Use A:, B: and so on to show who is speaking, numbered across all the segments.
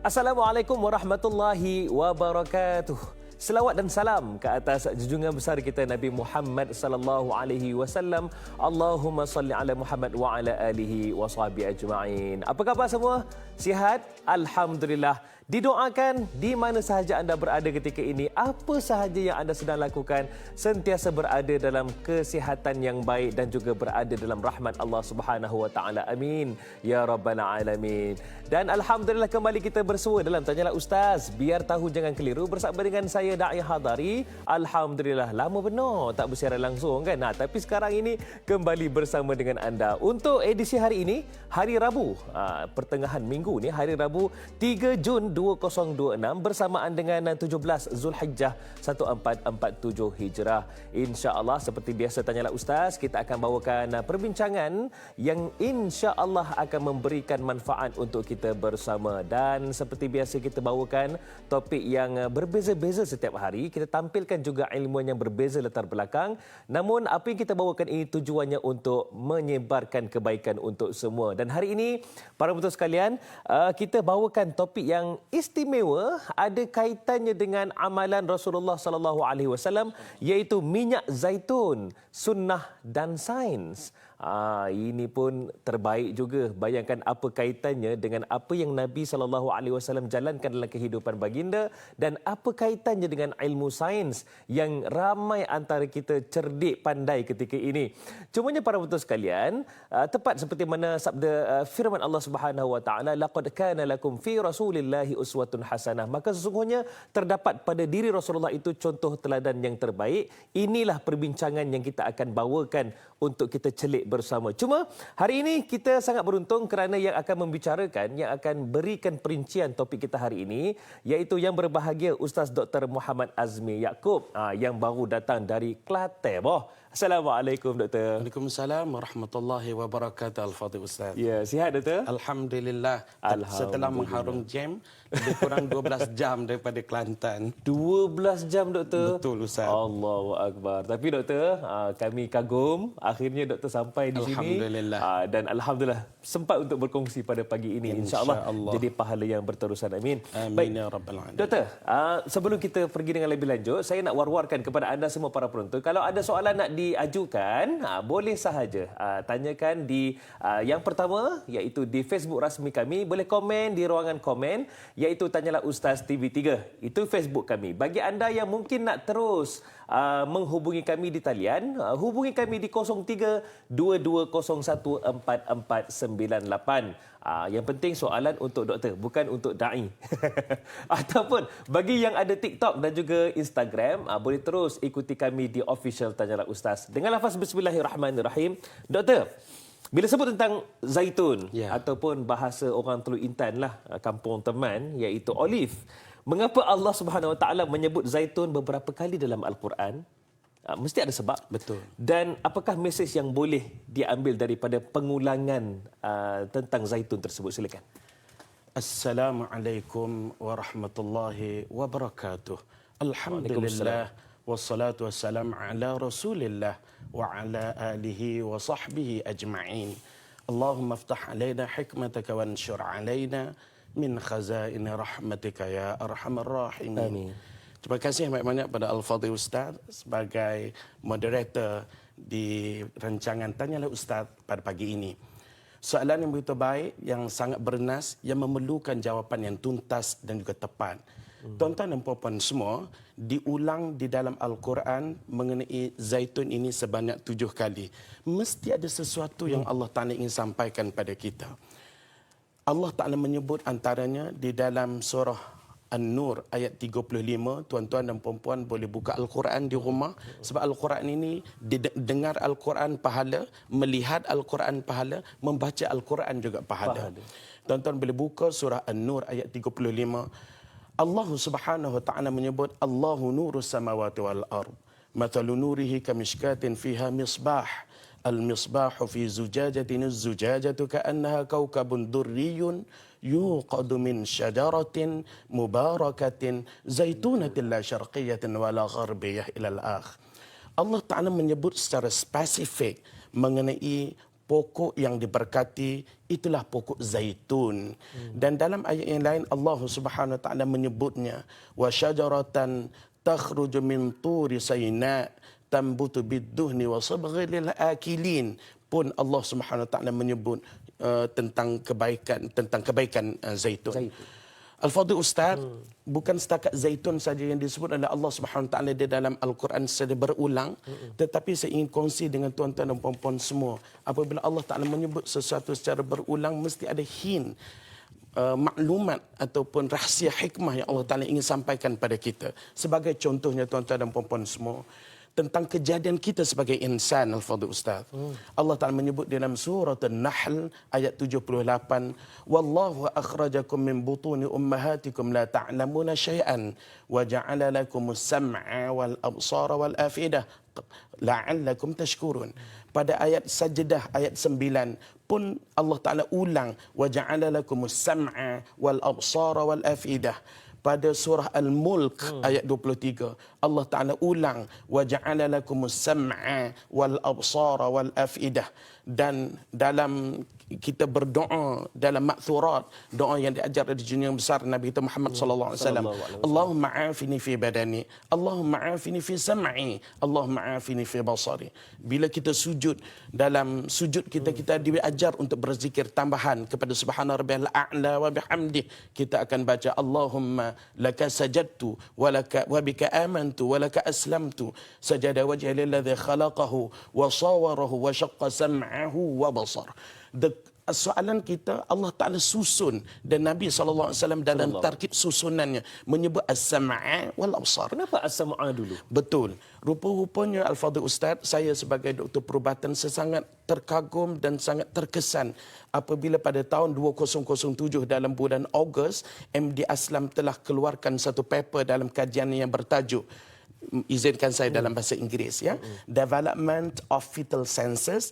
A: Assalamualaikum warahmatullahi wabarakatuh. Selawat dan salam ke atas junjungan besar kita Nabi Muhammad sallallahu alaihi wasallam. Allahumma salli ala Muhammad wa ala alihi wa sahbihi ajma'in. Apa khabar semua? Sihat? Alhamdulillah. Didoakan di mana sahaja anda berada ketika ini, apa sahaja yang anda sedang lakukan, sentiasa berada dalam kesihatan yang baik dan juga berada dalam rahmat Allah Subhanahu wa taala. Amin ya rabbal alamin. Dan alhamdulillah kembali kita bersua dalam Tanyalah Ustaz, biar tahu jangan keliru, bersama dengan saya Da'i Hadari. Alhamdulillah lama benar tak bersiaran langsung kan. Tapi sekarang ini kembali bersama dengan anda untuk edisi hari ini, hari Rabu, pertengahan minggu ni, hari Rabu 3 Jun 2026 bersamaan dengan 17 Zulhijjah 1447 Hijrah. InsyaAllah seperti biasa Tanyalah Ustaz, kita akan bawakan perbincangan yang insyaAllah akan memberikan manfaat untuk kita bersama. Dan seperti biasa kita bawakan topik yang berbeza-beza setiap hari. Kita tampilkan juga ilmuwan yang berbeza latar belakang. Namun apa yang kita bawakan ini tujuannya untuk menyebarkan kebaikan untuk semua. Dan hari ini para penonton sekalian, kita bawakan topik yang istimewa, ada kaitannya dengan amalan Rasulullah sallallahu alaihi wasallam, iaitu minyak zaitun, sunnah dan sains. Ini pun terbaik juga. Bayangkan apa kaitannya dengan apa yang Nabi SAW jalankan dalam kehidupan baginda dan apa kaitannya dengan ilmu sains yang ramai antara kita cerdik pandai ketika ini. Cumanya para penonton sekalian, tepat seperti mana sabda firman Allah Subhanahu wa taala, laqad kana lakum fi rasulillahi uswatun hasanah. Maka sesungguhnya terdapat pada diri Rasulullah itu contoh teladan yang terbaik. Inilah perbincangan yang kita akan bawakan untuk kita celik bersama. Cuma hari ini kita sangat beruntung kerana yang akan membicarakan, yang akan berikan perincian topik kita hari ini, iaitu yang berbahagia Ustaz Dr. Muhammad Azmi Yaakob yang baru datang dari Kelantan. Assalamualaikum Doktor.
B: Waalaikumsalam warahmatullahi wabarakatuh. Al-Fadhil Ustaz.
A: Ya, sihat Doktor?
B: Alhamdulillah. Setelah mengharung jam, lebih kurang 12 jam daripada Kelantan.
A: 12 jam Doktor?
B: Betul Ustaz.
A: Allahu Akbar. Tapi Doktor, kami kagum akhirnya Doktor sampai di sini.
B: Alhamdulillah.
A: Dan Alhamdulillah sempat untuk berkongsi pada pagi ini. InsyaAllah jadi pahala yang berterusan. Amin.
B: Amin ya Rabbal Alamin.
A: Doktor, sebelum kita pergi dengan lebih lanjut, saya nak war-warkan kepada anda semua para penonton. Kalau ada soalan nak diajukan, boleh sahaja tanyakan di yang pertama, iaitu di Facebook rasmi kami. Boleh komen di ruangan komen, iaitu Tanyalah Ustaz TV3. Itu Facebook kami. Bagi anda yang mungkin nak terus menghubungi kami di talian, hubungi kami di 03-2201-4498. Yang penting soalan untuk doktor, bukan untuk da'i. Ataupun bagi yang ada TikTok dan juga Instagram, boleh terus ikuti kami di official Tanyalah Ustaz. Dengan lafaz Bismillahirrahmanirrahim. Doktor, bila sebut tentang zaitun, ataupun bahasa orang Teluk Intan lah, kampung teman, iaitu olive, mengapa Allah Subhanahu Wa Taala menyebut zaitun beberapa kali dalam Al-Quran? Mesti ada sebab.
B: Betul.
A: Dan apakah mesej yang boleh diambil daripada pengulangan tentang zaitun tersebut? Silakan.
B: Assalamualaikum warahmatullahi wabarakatuh. Alhamdulillah wassalatu wassalam ala Rasulillah wa ala alihi wa sahbihi ajma'in. Allahumma iftah alaina hikmataka wa anshur alaina min khazain rahmatika ya arhamar rahimin.
A: Amin.
B: Terima kasih banyak-banyak pada Al-Fadhil Ustaz sebagai moderator di rancangan Tanyalah Ustaz pada pagi ini. Soalan yang begitu baik, yang sangat bernas, yang memerlukan jawapan yang tuntas dan juga tepat. Tuan-tuan dan puan-puan semua, diulang di dalam Al-Quran mengenai zaitun ini sebanyak 7 kali. Mesti ada sesuatu yang Allah Ta'ala ingin sampaikan pada kita. Allah Ta'ala menyebut antaranya di dalam surah An-Nur ayat 35. Tuan-tuan dan puan-puan boleh buka Al-Quran di rumah. Sebab Al-Quran ini, dengar Al-Quran pahala, melihat Al-Quran pahala, membaca Al-Quran juga pahala. Tuan-tuan boleh buka surah An-Nur ayat 35. Allah Subhanahu Wa Ta'ala menyebut, Allahu nurus samawati wal ard. Mathalu nurihi kamishkatin fiha misbah. المصباح في زجاجة الزجاجة كأنها كوكب دري يوقد من شجرة مباركة زيتونة لا شرقية ولا غربية إلى الآخر. Allah Ta'ala menyebut secara spesifik mengenai pokok yang diberkati itulah pokok zaitun. Dan dalam ayat yang lain Allah Subhanahu wa taala menyebutnya wa syajaratan takhruju min turi sayna tambutu bidduhni wa sabghi lil akilin, pun Allah Subhanahu wa taala menyebut tentang kebaikan zaitun. Al-Fadhil Ustaz, bukan setakat zaitun saja yang disebut oleh Allah Subhanahu Wa Taala di dalam Al-Quran secara berulang, tetapi saya ingin kongsi dengan tuan-tuan dan puan-puan semua. Apabila Allah Taala menyebut sesuatu secara berulang, mesti ada hint, maklumat ataupun rahsia hikmah yang Allah Taala ingin sampaikan pada kita. Sebagai contohnya tuan-tuan dan puan-puan semua, tentang kejadian kita sebagai insan, Al-Fadhil Ustaz. Allah Ta'ala menyebut dalam surah An-Nahl ayat 78, Wallahu akhrajakum min butuni ummahatikum la ta'lamuna syai'an wa ja'ala lakumus sam'a wal absara wal afidah la'allakum tashkurun. Pada ayat Sajdah ayat 9 pun Allah Ta'ala ulang wa ja'ala lakumus sam'a wal absara wal afidah. Pada surah Al-Mulk ayat 23 Allah Taala ulang wa ja'ala lakumus sam'a wal absara wal afidah. Dan dalam kita berdoa dalam ma'thurat, doa yang diajar di dunia besar Nabi kita Muhammad sallallahu alaihi wasallam, Allahumma afini fi badani, Allahumma afini fi sam'i, Allahumma afini fi basari. Bila kita sujud, dalam sujud kita diajar untuk berzikir tambahan kepada subhana rabbiyal a'la wa bihamdi. Kita akan baca Allahumma laka sajadtu wa bika amantu wa laka aslamtu sajada wajhi lilladzi khalaqahu wa sawwarahu wa syaqqa sam'ahu wa basar. Soalan kita Allah Ta'ala susun, dan Nabi SAW dalam tarkib susunannya menyebut as-sam'a wal absar.
A: Kenapa as-sam'a dulu?
B: Betul. Rupa-rupanya Al-Fadhil Ustaz, saya sebagai doktor perubatan sangat terkagum dan sangat terkesan apabila pada tahun 2007 dalam bulan Ogos, MD Aslam telah keluarkan satu paper dalam kajian yang bertajuk, izinkan saya dalam bahasa Inggeris ya, Development of Fetal Senses,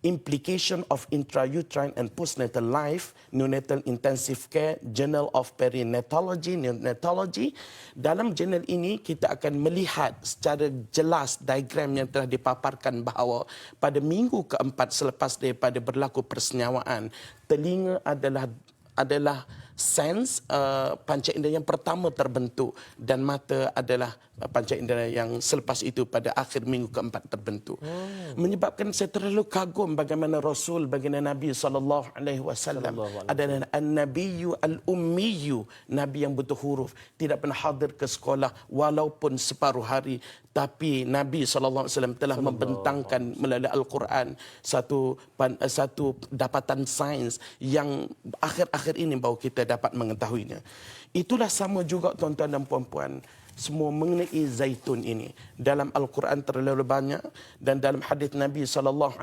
B: Implication of Intrauterine and Postnatal Life, Neonatal Intensive Care, Journal of Perinatology, Neonatology. Dalam jurnal ini kita akan melihat secara jelas diagram yang telah dipaparkan bahawa pada minggu keempat selepas daripada berlaku persenyawaan, telinga adalah sense panca indera yang pertama terbentuk, dan mata adalah panca indera yang selepas itu pada akhir minggu keempat terbentuk. Menyebabkan saya terlalu kagum bagaimana Rasul, baginda Nabi SAW adalah an-nabiyyu al-ummiyyu, Nabi yang buta huruf, tidak pernah hadir ke sekolah walaupun separuh hari, tapi Nabi SAW telah membentangkan melalui Al-Quran satu dapatan sains yang akhir-akhir ini baru kita dapat mengetahuinya. Itulah sama juga tuan-tuan dan puan-puan semua mengenai zaitun ini. Dalam Al-Quran terlalu banyak, dan dalam hadis Nabi SAW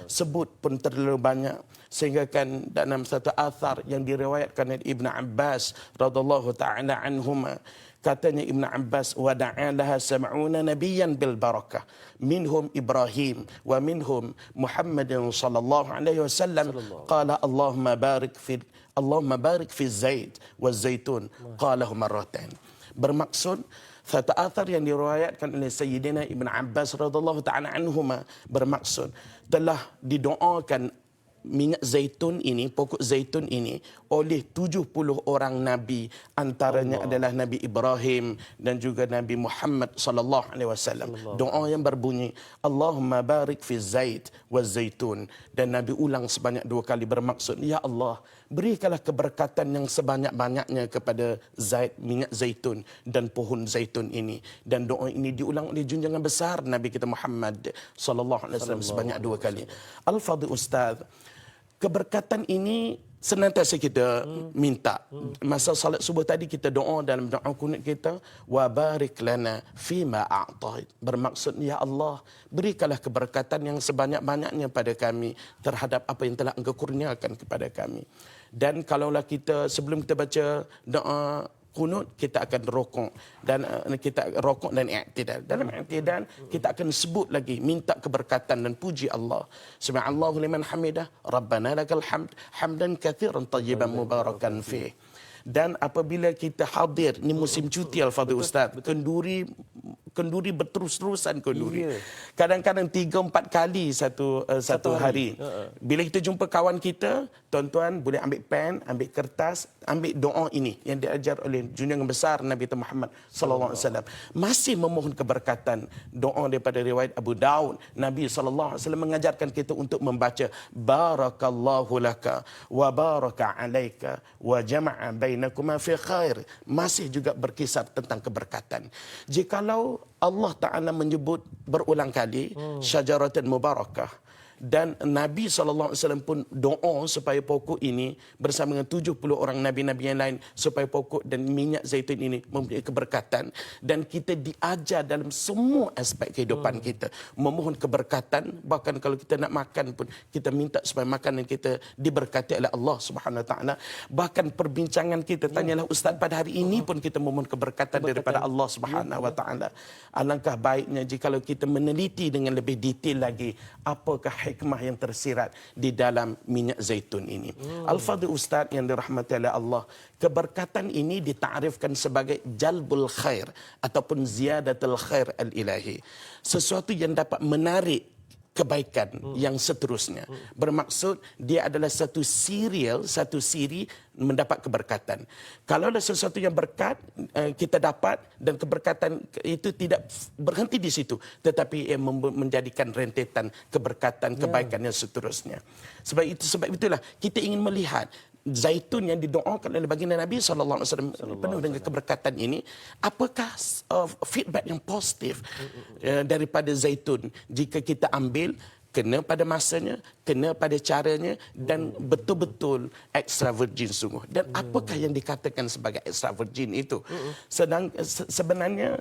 B: sebut pun terlalu banyak, sehingga kan dalam satu athar yang diriwayatkan oleh Ibn Abbas radhiyallahu taala anhuma, katanya Ibn Abbas, wa da'alaha sab'una nabiyyan bil barakah minhum Ibrahim wa minhum Muhammadin sallallahu alaihi wasallam qala Allahumma barik fi zaid wa zaitun qalahu marratan. Bermaksud satu athar yang diriwayatkan oleh Sayyidina Ibn Abbas radhiyallahu taala anhuma, bermaksud telah didoakan minyak zaitun ini, pokok zaitun ini oleh 70 orang nabi, antaranya adalah Nabi Ibrahim dan juga Nabi Muhammad sallallahu alaihi wasallam. Doa yang berbunyi Allahumma barik fi zaid wa zaitun, dan Nabi ulang sebanyak 2 kali, bermaksud ya Allah, berikanlah keberkatan yang sebanyak-banyaknya kepada minyak zaitun dan pohon zaitun ini. Dan doa ini diulang oleh junjungan besar Nabi kita Muhammad sallallahu alaihi wasallam sebanyak 2 kali. Al-Fadhil Ustaz, keberkatan ini senantiasa kita minta. Masa salat subuh tadi kita doa dalam doa kunut kita, wa barik lana fima a'tait. Bermaksud ya Allah, berikanlah keberkatan yang sebanyak-banyaknya pada kami terhadap apa yang telah Engkau kurniakan kepada kami. Dan kalaulah kita sebelum kita baca doa kunut, kita akan rokok dan i'tidal. Dalam i'tidal kita akan sebut lagi, minta keberkatan dan puji Allah. Subhanallahu liman hamidah, Rabbana lakal hamd, hamdan katsiran tayyiban mubarakan fih. Dan apabila kita hadir, ni musim cuti Al-Fadhil Ustaz, kenduri berterus-terusan kenduri.
A: Ya.
B: Kadang-kadang 3-4 kali satu hari. Bila kita jumpa kawan kita, tuan-tuan boleh ambil pen, ambil kertas, ambil doa ini yang diajar oleh junjungan besar Nabi Muhammad sallallahu alaihi wasallam. Masih memohon keberkatan. Doa daripada riwayat Abu Daud, Nabi sallallahu alaihi wasallam mengajarkan kita untuk membaca barakallahu laka wa baraka alaika wa jama'a bainakuma fi khair. Masih juga berkisar tentang keberkatan. Jikalau Allah Ta'ala menyebut berulang kali syajaratan mubarakah, dan Nabi SAW pun doa supaya pokok ini bersama dengan 70 orang Nabi-Nabi yang lain supaya pokok dan minyak zaitun ini mempunyai keberkatan. Dan kita diajar dalam semua aspek kehidupan kita memohon keberkatan. Bahkan kalau kita nak makan pun kita minta supaya makanan kita diberkati oleh Allah Subhanahu Wa Taala. Bahkan perbincangan kita, tanyalah Ustaz, pada hari ini pun kita memohon keberkatan daripada Allah Subhanahu Wa Taala. Alangkah baiknya jika kita meneliti dengan lebih detail lagi apakah hikmah yang tersirat di dalam minyak zaitun ini. Al-Fadhil Ustaz yang dirahmati oleh Allah, keberkatan ini ditarifkan sebagai jalbul khair ataupun ziyadatul khair al-ilahi. Sesuatu yang dapat menarik kebaikan yang seterusnya. Bermaksud dia adalah satu siri mendapat keberkatan. Kalau ada sesuatu yang berkat kita dapat, dan keberkatan itu tidak berhenti di situ, tetapi ia menjadikan rentetan keberkatan, kebaikan yang seterusnya. Sebab itulah kita ingin melihat zaitun yang didoakan oleh baginda Nabi sallallahu alaihi wasallam penuh dengan keberkatan ini, apakah feedback yang positif daripada zaitun jika kita ambil kena pada masanya, kena pada caranya, dan betul-betul extra virgin sungguh. Dan apakah yang dikatakan sebagai extra virgin itu? Sebenarnya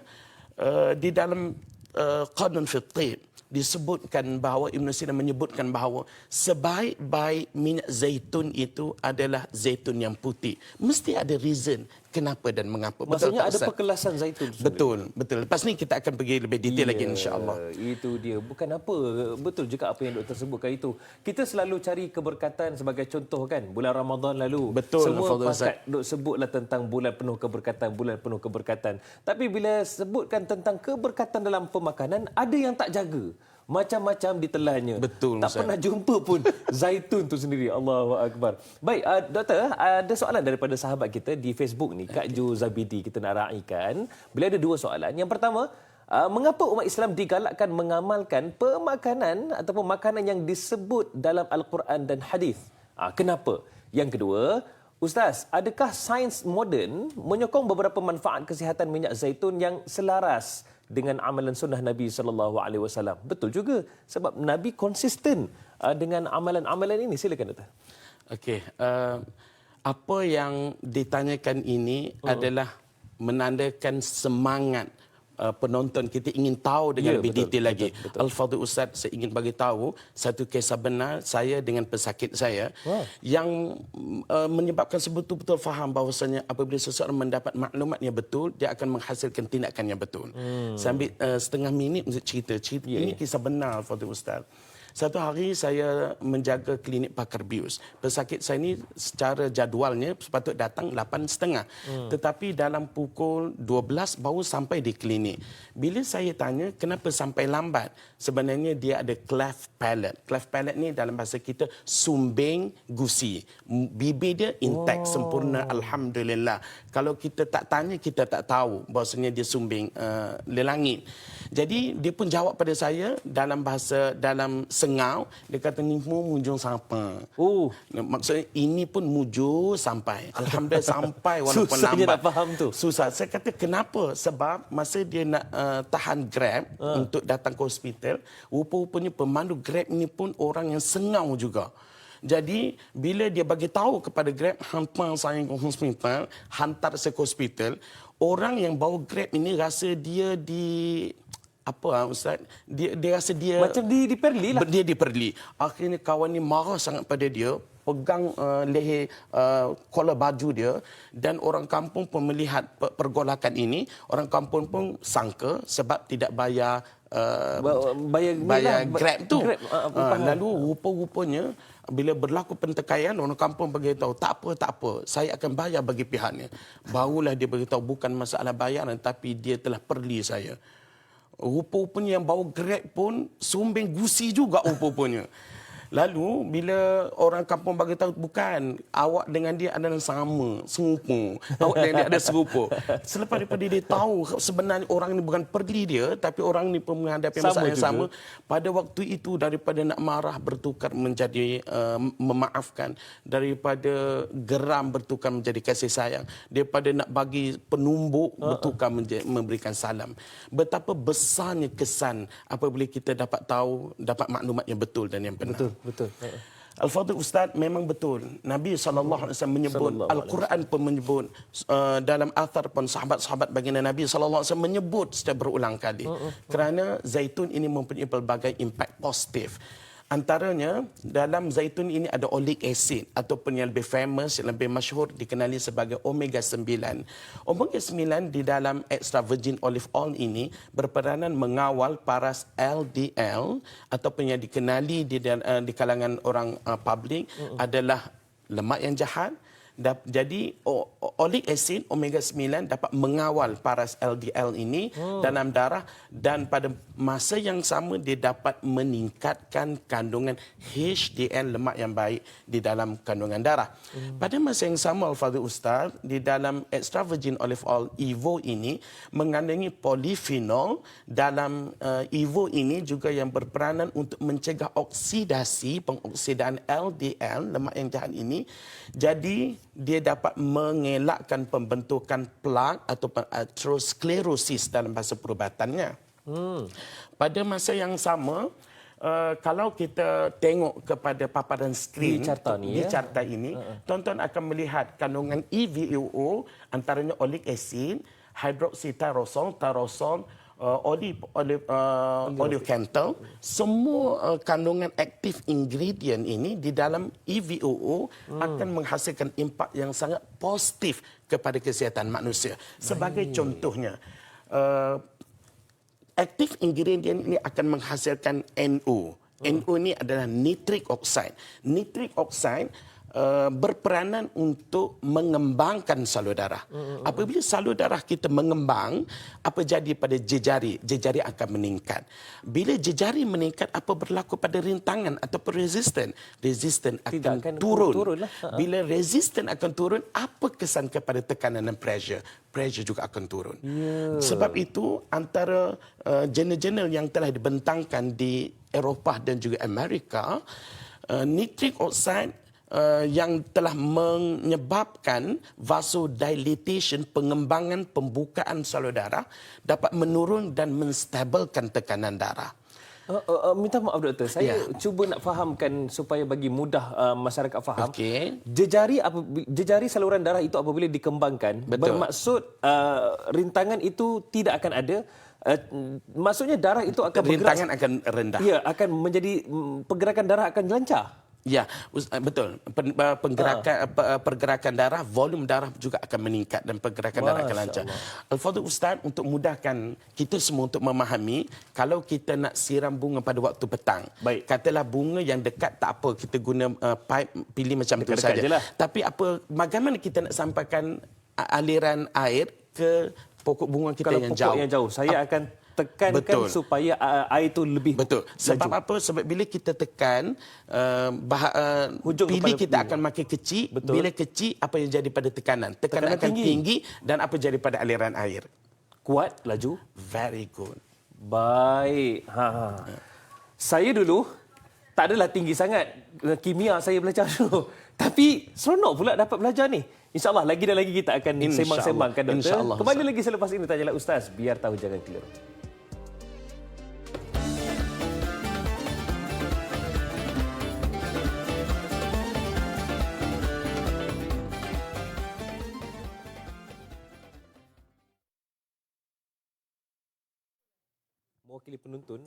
B: di dalam Qanun fi Tib disebutkan bahawa Ibn Sina menyebutkan bahawa sebaik-baik minyak zaitun itu adalah zaitun yang putih. Mesti ada reason kenapa dan mengapa.
A: Maksudnya
B: betul,
A: ada perkelasan zaitun.
B: Betul. Lepas ni kita akan pergi lebih detail lagi, insya-Allah.
A: Itu dia. Bukan apa. Betul juga apa yang doktor sebutkan itu. Kita selalu cari keberkatan sebagai contoh kan. Bulan Ramadan lalu.
B: Betul.
A: Semua pakat dok sebutlah tentang bulan penuh keberkatan, bulan penuh keberkatan. Tapi bila sebutkan tentang keberkatan dalam pemakanan, ada yang tak jaga. Macam-macam ditelannya.
B: Betul,
A: tak pernah jumpa pun zaitun tu sendiri. Allahu Akbar. Baik, doktor, ada soalan daripada sahabat kita di Facebook ni, Kak Jo Zabidi, kita nak raikan. Beliau ada 2 soalan. Yang pertama, mengapa umat Islam digalakkan mengamalkan pemakanan ataupun makanan yang disebut dalam Al-Quran dan hadis? Kenapa? Yang kedua, Ustaz, adakah sains moden menyokong beberapa manfaat kesihatan minyak zaitun yang selaras dengan amalan sunnah Nabi SAW? Betul juga, sebab Nabi konsisten dengan amalan-amalan ini. Silakan, Doktor.
B: Okey, apa yang ditanyakan ini adalah menandakan semangat penonton kita ingin tahu dengan lebih detail lagi. Al-Fadhil Ustaz, saya ingin bagi tahu satu kisah benar saya dengan pesakit saya yang menyebabkan sebetul-betul faham bahawasanya apabila seseorang mendapat maklumat yang betul, dia akan menghasilkan tindakan yang betul. Saya ambil setengah minit untuk cerita. Ini kisah benar, Al-Fadhil Ustaz. Satu hari saya menjaga klinik pakar bius. Pesakit saya ini secara jadualnya sepatut datang 8.30. Tetapi dalam pukul 12 baru sampai di klinik. Bila saya tanya kenapa sampai lambat, sebenarnya dia ada cleft palate. Cleft palate ni dalam bahasa kita sumbing gusi. Bibir dia intact, sempurna, alhamdulillah. Kalau kita tak tanya, kita tak tahu bahawasanya dia sumbing lelangit. Jadi dia pun jawab pada saya dalam sengau, dia kata ni mujung sampai. Maksudnya ini pun mujur sampai. Alhamdulillah sampai walaupun
A: susah
B: lambat.
A: Susah nak faham tu.
B: Susah. Saya kata kenapa? Sebab masa dia nak tahan Grab untuk datang ke hospital, rupa-rupanya pemandu Grab ini pun orang yang sengau juga. Jadi bila dia bagi tahu kepada Grab, hantar saya ke hospital, hantar saya ke hospital, orang yang bawa Grab ini rasa dia Ustaz? Dia rasa dia
A: macam diperli lah.
B: Dia diperli. Akhirnya kawan ni marah sangat pada dia, pegang leher kolor baju dia, dan orang kampung pun melihat pergolakan ini. Orang kampung pun sangka sebab tidak bayar bayar Grab tu. Lalu rupa-rupanya bila berlaku pentekaian, orang kampung beritahu tak apa, saya akan bayar bagi pihaknya. Barulah dia beritahu bukan masalah bayaran, tapi dia telah perli saya. Rupa-rupanya yang bawa Grab pun sumbing gusi juga rupa-rupanya. Lalu bila orang kampung bagi tahu, bukan, awak dengan dia adalah sama, serupa. Awak dengan dia ada serupa. Selepas daripada dia tahu sebenarnya orang ini bukan perli dia, tapi orang ini pun menghadapi masalah yang sama. Pada waktu itu daripada nak marah bertukar menjadi memaafkan, daripada geram bertukar menjadi kasih sayang, daripada nak bagi penumbuk bertukar memberikan salam. Betapa besarnya kesan apabila kita dapat tahu, dapat maklumat yang betul dan yang benar.
A: Betul.
B: Al-Fadhil Ustaz, memang betul. Nabi SAW menyebut, Al-Quran pun menyebut, dalam athar pun sahabat-sahabat baginda Nabi SAW menyebut secara berulang kali. Kerana zaitun ini mempunyai pelbagai impak positif. Antaranya, dalam zaitun ini ada oleic acid ataupun yang lebih famous, yang lebih masyhur dikenali sebagai omega 9. Omega 9 di dalam extra virgin olive oil ini berperanan mengawal paras LDL ataupun yang dikenali di kalangan orang publik adalah lemak yang jahat. Jadi oleic acid omega 9 dapat mengawal paras LDL ini dalam darah, dan pada masa yang sama dia dapat meningkatkan kandungan HDL lemak yang baik di dalam kandungan darah. Pada masa yang sama Al-Fadhil Ustaz, di dalam extra virgin olive oil EVO ini mengandungi polyphenol. Dalam EVO ini juga yang berperanan untuk mencegah oksidasi, pengoksidaan LDL lemak yang jahat ini. Jadi dia dapat mengelakkan pembentukan plak ataupun atherosclerosis dalam bahasa perubatannya. Pada masa yang sama, kalau kita tengok kepada paparan skrin di carta ini, tuan-tuan akan melihat kandungan EVOO, antaranya oleic acid, hydroxytyrosol, oleocanthal, semua kandungan aktif ingredient ini di dalam EVOO akan menghasilkan impak yang sangat positif kepada kesihatan manusia. Sebagai contohnya, aktif ingredient ini akan menghasilkan NO. NO ini adalah nitric oxide. Nitric oxide berperanan untuk mengembangkan salur darah. Apabila salur darah kita mengembang, apa jadi pada jejari? Jejari akan meningkat. Bila jejari meningkat, apa berlaku pada rintangan ataupun resisten? Resisten akan turun. Bila resisten akan turun, apa kesan kepada tekanan dan pressure? Pressure juga akan turun. Sebab itu, antara jurnal-jurnal yang telah dibentangkan di Eropah dan juga Amerika, nitric oxide yang telah menyebabkan vasodilatation, pengembangan pembukaan salur darah, dapat menurun dan menstabilkan tekanan darah.
A: Minta maaf doktor, saya cuba nak fahamkan supaya bagi mudah masyarakat faham. Jejari saluran darah itu apabila dikembangkan, bermaksud rintangan itu tidak akan ada. Maksudnya darah itu akan
B: rintangan akan rendah.
A: Ya, akan menjadi pergerakan darah akan lancar.
B: Ya, betul. Pergerakan darah, volume darah juga akan meningkat dan pergerakan darah akan lancar. Al-Fadhil Ustaz, untuk mudahkan kita semua untuk memahami, kalau kita nak siram bunga pada waktu petang, katalah bunga yang dekat tak apa, kita guna pipe, pilih macam itu saja. Tapi bagaimana kita nak sampaikan aliran air ke pokok bunga kita
A: kalau
B: yang
A: jauh? Kalau
B: jauh?
A: Yang jauh, saya akan tekankan supaya air itu lebih
B: Sebab laju. Apa? Sebab bila kita tekan, pilih kita akan makin kecil. Bila kecil, apa yang jadi pada tekanan? Tekanan akan tinggi dan apa jadi pada aliran air?
A: Kuat, laju.
B: Very good.
A: Baik. Saya dulu tak adalah tinggi sangat. Kimia saya belajar dulu. Tapi seronok pula dapat belajar ni. InsyaAllah lagi dan lagi kita akan sembang-sembangkan, doktor. Kembali lagi selepas ini, Tanyalah Ustaz. Biar tahu, jangan keliru. Mewakili penonton.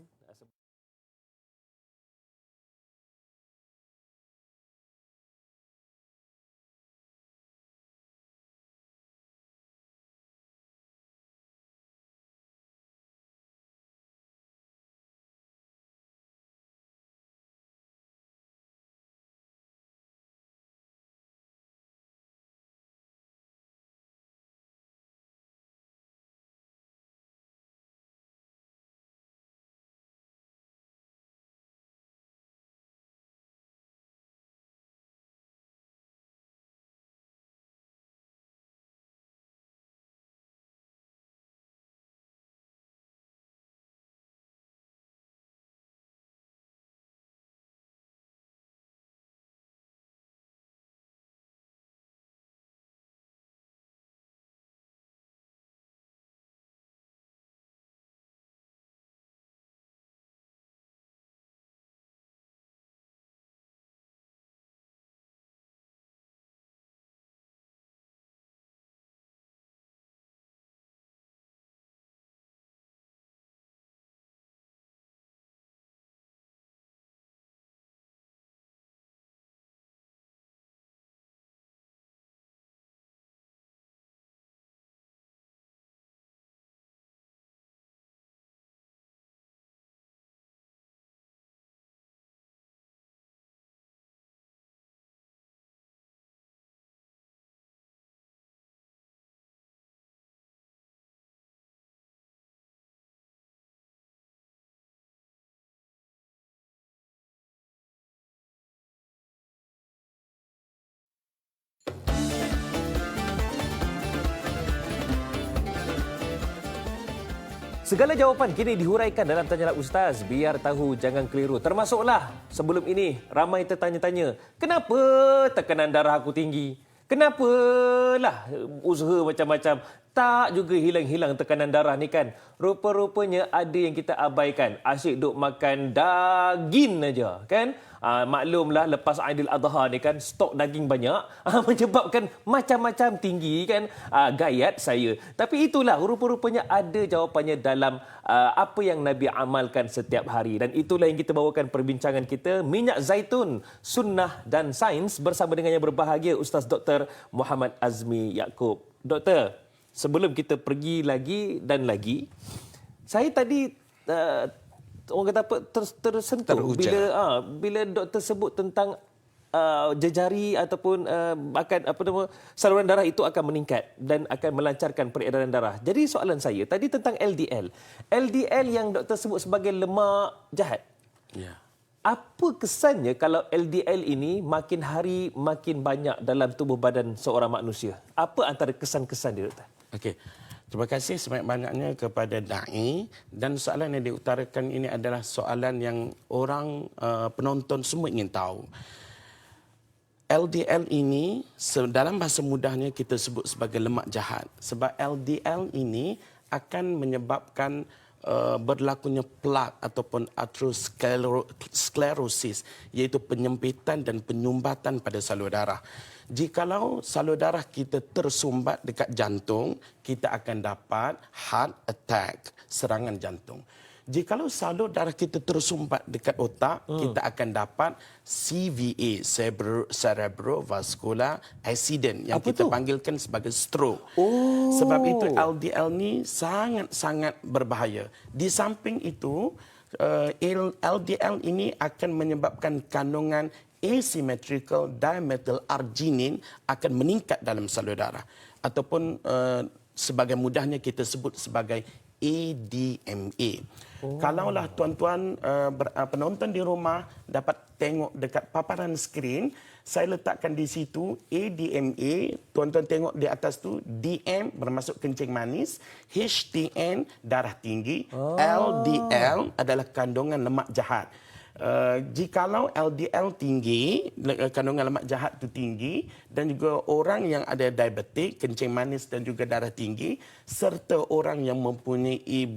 A: Segala jawapan kini dihuraikan dalam Tanyalah Ustaz. Biar tahu, jangan keliru. Termasuklah sebelum ini ramai tertanya-tanya, kenapa tekanan darah aku tinggi? Kenapalah usaha macam-macam tak juga hilang-hilang tekanan darah ni kan? Rupa-rupanya ada yang kita abaikan. Asyik duk makan daging aja kan? Maklumlah lepas Aidil Adha ni kan stok daging banyak menyebabkan macam-macam tinggi kan gayat saya. Tapi itulah rupa-rupanya ada jawapannya dalam apa yang Nabi amalkan setiap hari. Dan itulah yang kita bawakan perbincangan kita, minyak zaitun, sunnah dan sains, bersama dengan yang berbahagia Ustaz Dr. Muhammad Azmi Yaakob. Doktor, sebelum kita pergi lagi dan lagi, saya tadi orang kata apa, tersentuh bila doktor sebut tentang jejari ataupun akan apa nama, saluran darah itu akan meningkat dan akan melancarkan peredaran darah. Jadi soalan saya tadi tentang LDL. LDL yang doktor sebut sebagai lemak jahat.
B: Ya.
A: Apa kesannya kalau LDL ini makin hari makin banyak dalam tubuh badan seorang manusia? Apa antara kesan-kesan dia, doktor?
B: Okey. Terima kasih sebanyak-banyaknya kepada Da'i, dan soalan yang diutarakan ini adalah soalan yang orang penonton semua ingin tahu. LDL ini dalam bahasa mudahnya kita sebut sebagai lemak jahat, sebab LDL ini akan menyebabkan berlakunya plak ataupun atherosclerosis, iaitu penyempitan dan penyumbatan pada salur darah. Jikalau salur darah kita tersumbat dekat jantung, kita akan dapat heart attack, serangan jantung. Jikalau salur darah kita tersumbat dekat otak, kita akan dapat CVA, cerebrovascular accident, yang kita panggilkan sebagai stroke. Sebab itu LDL ni sangat-sangat berbahaya. Di samping itu, LDL ini akan menyebabkan kandungan asymmetrical dimethyl arginine akan meningkat dalam salur darah, ataupun sebagai mudahnya kita sebut sebagai ADMA. Kalaulah tuan-tuan penonton di rumah dapat tengok dekat paparan skrin, saya letakkan di situ ADMA, tuan-tuan tengok di atas tu, DM bermaksud kencing manis, HTN darah tinggi, LDL adalah kandungan lemak jahat. Jikalau LDL tinggi, kandungan lemak jahat itu tinggi, dan juga orang yang ada diabetik, kencing manis dan juga darah tinggi, serta orang yang mempunyai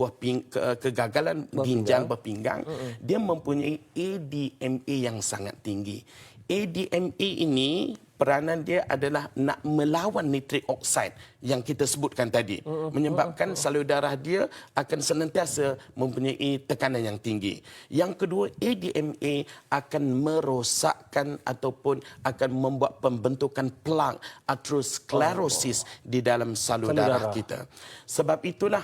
B: kegagalan ginjal berpinggang, dia mempunyai ADMA yang sangat tinggi. ADMA ini peranan dia adalah nak melawan nitrik oksida yang kita sebutkan tadi, menyebabkan salur darah dia akan senantiasa mempunyai tekanan yang tinggi. Yang kedua, ADMA akan merosakkan ataupun akan membuat pembentukan plak atherosclerosis di dalam salur darah kita. Sebab itulah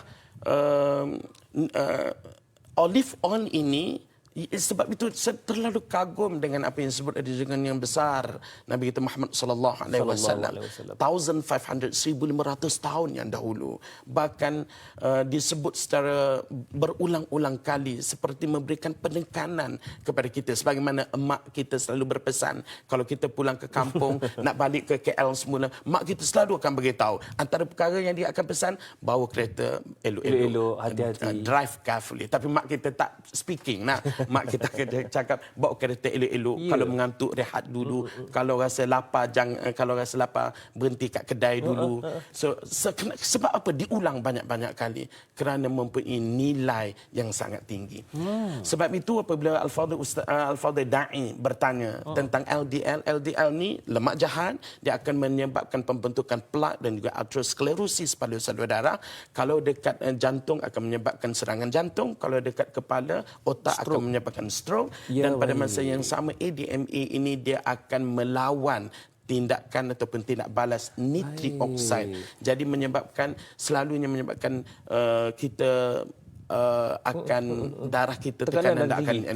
B: olive oil ini, sebab itu saya terlalu kagum dengan apa yang disebut dengan yang besar Nabi kita Muhammad sallallahu alaihi wasallam. 1500 tahun yang dahulu, bahkan disebut secara berulang-ulang kali seperti memberikan penekanan kepada kita, sebagaimana emak kita selalu berpesan kalau kita pulang ke kampung nak balik ke KL semula, mak kita selalu akan beritahu antara perkara yang dia akan pesan, bawa kereta elok-elok,
A: hati-hati,
B: drive carefully. Tapi mak kita tak speaking nah. Mak kita cakap bawa kereta elok-elok, kalau mengantuk rehat dulu, kalau rasa lapar kalau rasa lapar berhenti kat kedai dulu. So sebab apa diulang banyak-banyak kali? Kerana mempunyai nilai yang sangat tinggi. Sebab itu apabila Al-Fadhil Da'i bertanya tentang LDL ni lemak jahat, dia akan menyebabkan pembentukan plak dan juga atherosclerosis pada salur darah. Kalau dekat jantung akan menyebabkan serangan jantung, kalau dekat kepala, otak akan menyebabkan stroke, dan pada masa yang sama ADMA ini dia akan melawan tindakan ataupun tindak balas nitrik oksida. Jadi selalunya menyebabkan kita akan darah kita tekanan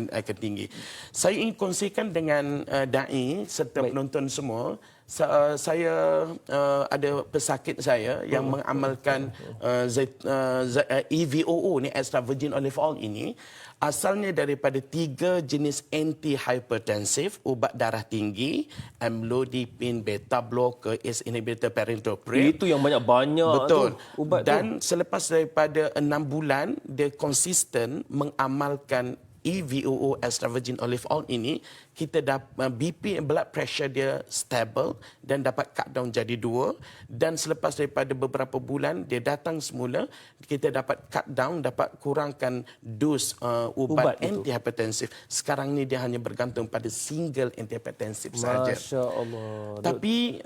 B: akan tinggi. Saya ingin kongsikan dengan Da'i serta penonton semua saya ada pesakit saya yang mengamalkan EVOO ni, extra virgin olive oil ini, asalnya daripada 3 jenis anti-hypertensive, ubat darah tinggi, amlodipine, beta blocker, ACE inhibitor, perindopril.
A: Itu yang banyak-banyak
B: betul.
A: tu, ubat
B: Dan
A: tu.
B: selepas daripada 6 bulan, dia konsisten mengamalkan EVOO extra virgin olive oil ini, kita BP blood pressure dia stable dan dapat cut down jadi 2, dan selepas daripada beberapa bulan dia datang semula, kita dapat cut down, dapat kurangkan dos ubat antihipertensif. Sekarang ni dia hanya bergantung pada single antihipertensif saja.
A: Masya-Allah.
B: Tapi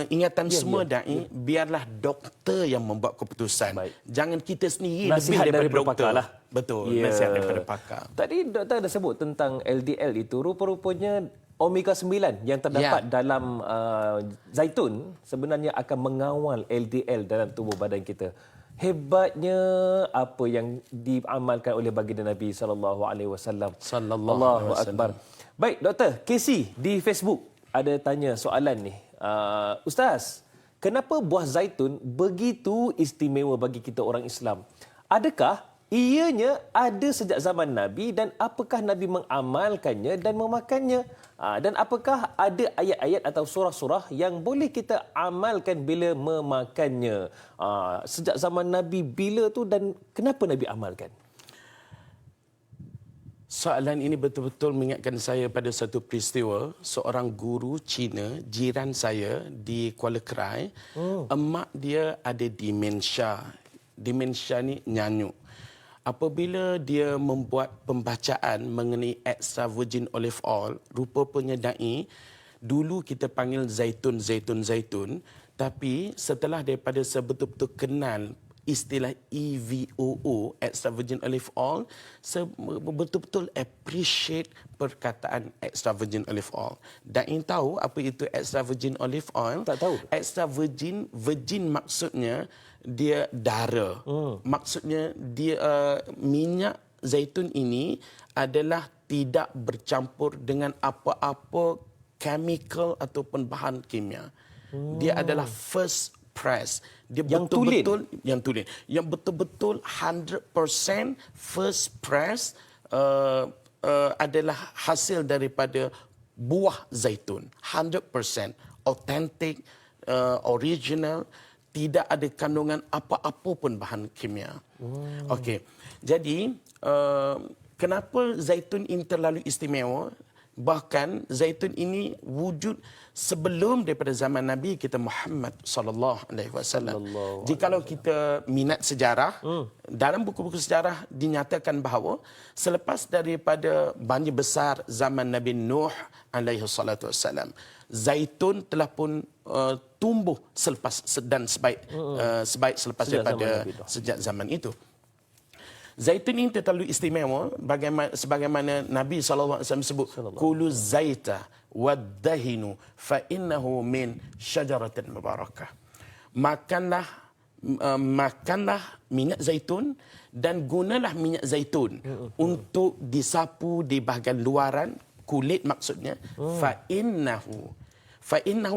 B: ingatan semua dai, biarlah doktor yang membuat keputusan.
A: Baik.
B: Jangan kita sendiri
A: Nasihat
B: lebih daripada
A: daripada
B: doktor.
A: pakar lah.
B: Betul, nasihat daripada pakar.
A: Tadi doktor ada sebut tentang LDL itu, rupa-rupanya omega 9 yang terdapat dalam zaitun sebenarnya akan mengawal LDL dalam tubuh badan kita. Hebatnya apa yang diamalkan oleh baginda Nabi sallallahu alaihi wasallam. Allahu akbar. Baik, doktor, Casey di Facebook ada tanya soalan ni. Ustaz, kenapa buah zaitun begitu istimewa bagi kita orang Islam? Adakah ianya ada sejak zaman Nabi dan apakah Nabi mengamalkannya dan memakannya? Dan apakah ada ayat-ayat atau surah-surah yang boleh kita amalkan bila memakannya? Sejak zaman Nabi bila tu dan kenapa Nabi amalkan?
B: Soalan ini betul-betul mengingatkan saya pada satu peristiwa. Seorang guru Cina, jiran saya di Kuala Krai, emak dia ada demensia. Demensia ni nyanyuk. Apabila dia membuat pembacaan mengenai extra virgin olive oil, rupanya dai, dulu kita panggil zaitun, tapi setelah daripada sebetul-betul kenal istilah EVOO, extra virgin olive oil, betul-betul appreciate perkataan extra virgin olive oil. Dan ingin tahu apa itu extra virgin olive oil?
A: Tak tahu.
B: Extra virgin maksudnya dia dara. Maksudnya dia minyak zaitun ini adalah tidak bercampur dengan apa-apa chemical ataupun bahan kimia. Dia adalah first press. Dia betul-betul yang tulen. Yang betul-betul 100% first press adalah hasil daripada buah zaitun. 100% authentic, original, tidak ada kandungan apa-apa pun bahan kimia. Okey. Jadi kenapa zaitun ini terlalu istimewa? Bahkan zaitun ini wujud sebelum daripada zaman Nabi kita Muhammad sallallahu alaihi wasallam. Jikalau kita minat sejarah, dalam buku-buku sejarah dinyatakan bahawa selepas daripada banjir besar zaman Nabi Nuh alaihi salatu wasallam, zaitun telah pun tumbuh selepas dan sebaik selepas daripada sejak zaman itu. Zaitun ini terlalu istimewa sebagaimana Nabi SAW sebut, kulu zaita waddahinu fa innahu min syajaratin mubarakah. Makanlah minyak zaitun dan gunalah minyak zaitun untuk disapu di bahagian luaran kulit, maksudnya fa innahu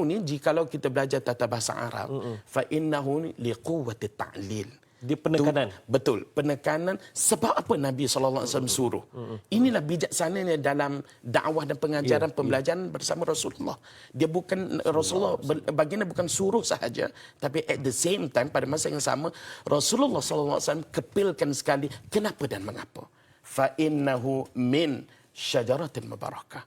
B: ni jikalau kita belajar tata bahasa Arab, fa innahu ni liquwwati ta'lil.
A: Dia penekanan.
B: Betul, penekanan. Sebab apa Nabi SAW suruh? Inilah bijaksananya dalam dakwah dan pengajaran pembelajaran bersama Rasulullah. Dia bukan Rasulullah, baginda bukan suruh sahaja, tapi at the same time pada masa yang sama Rasulullah SAW kepilkan sekali kenapa dan mengapa. Fa innahu min syajaratin mubarakah.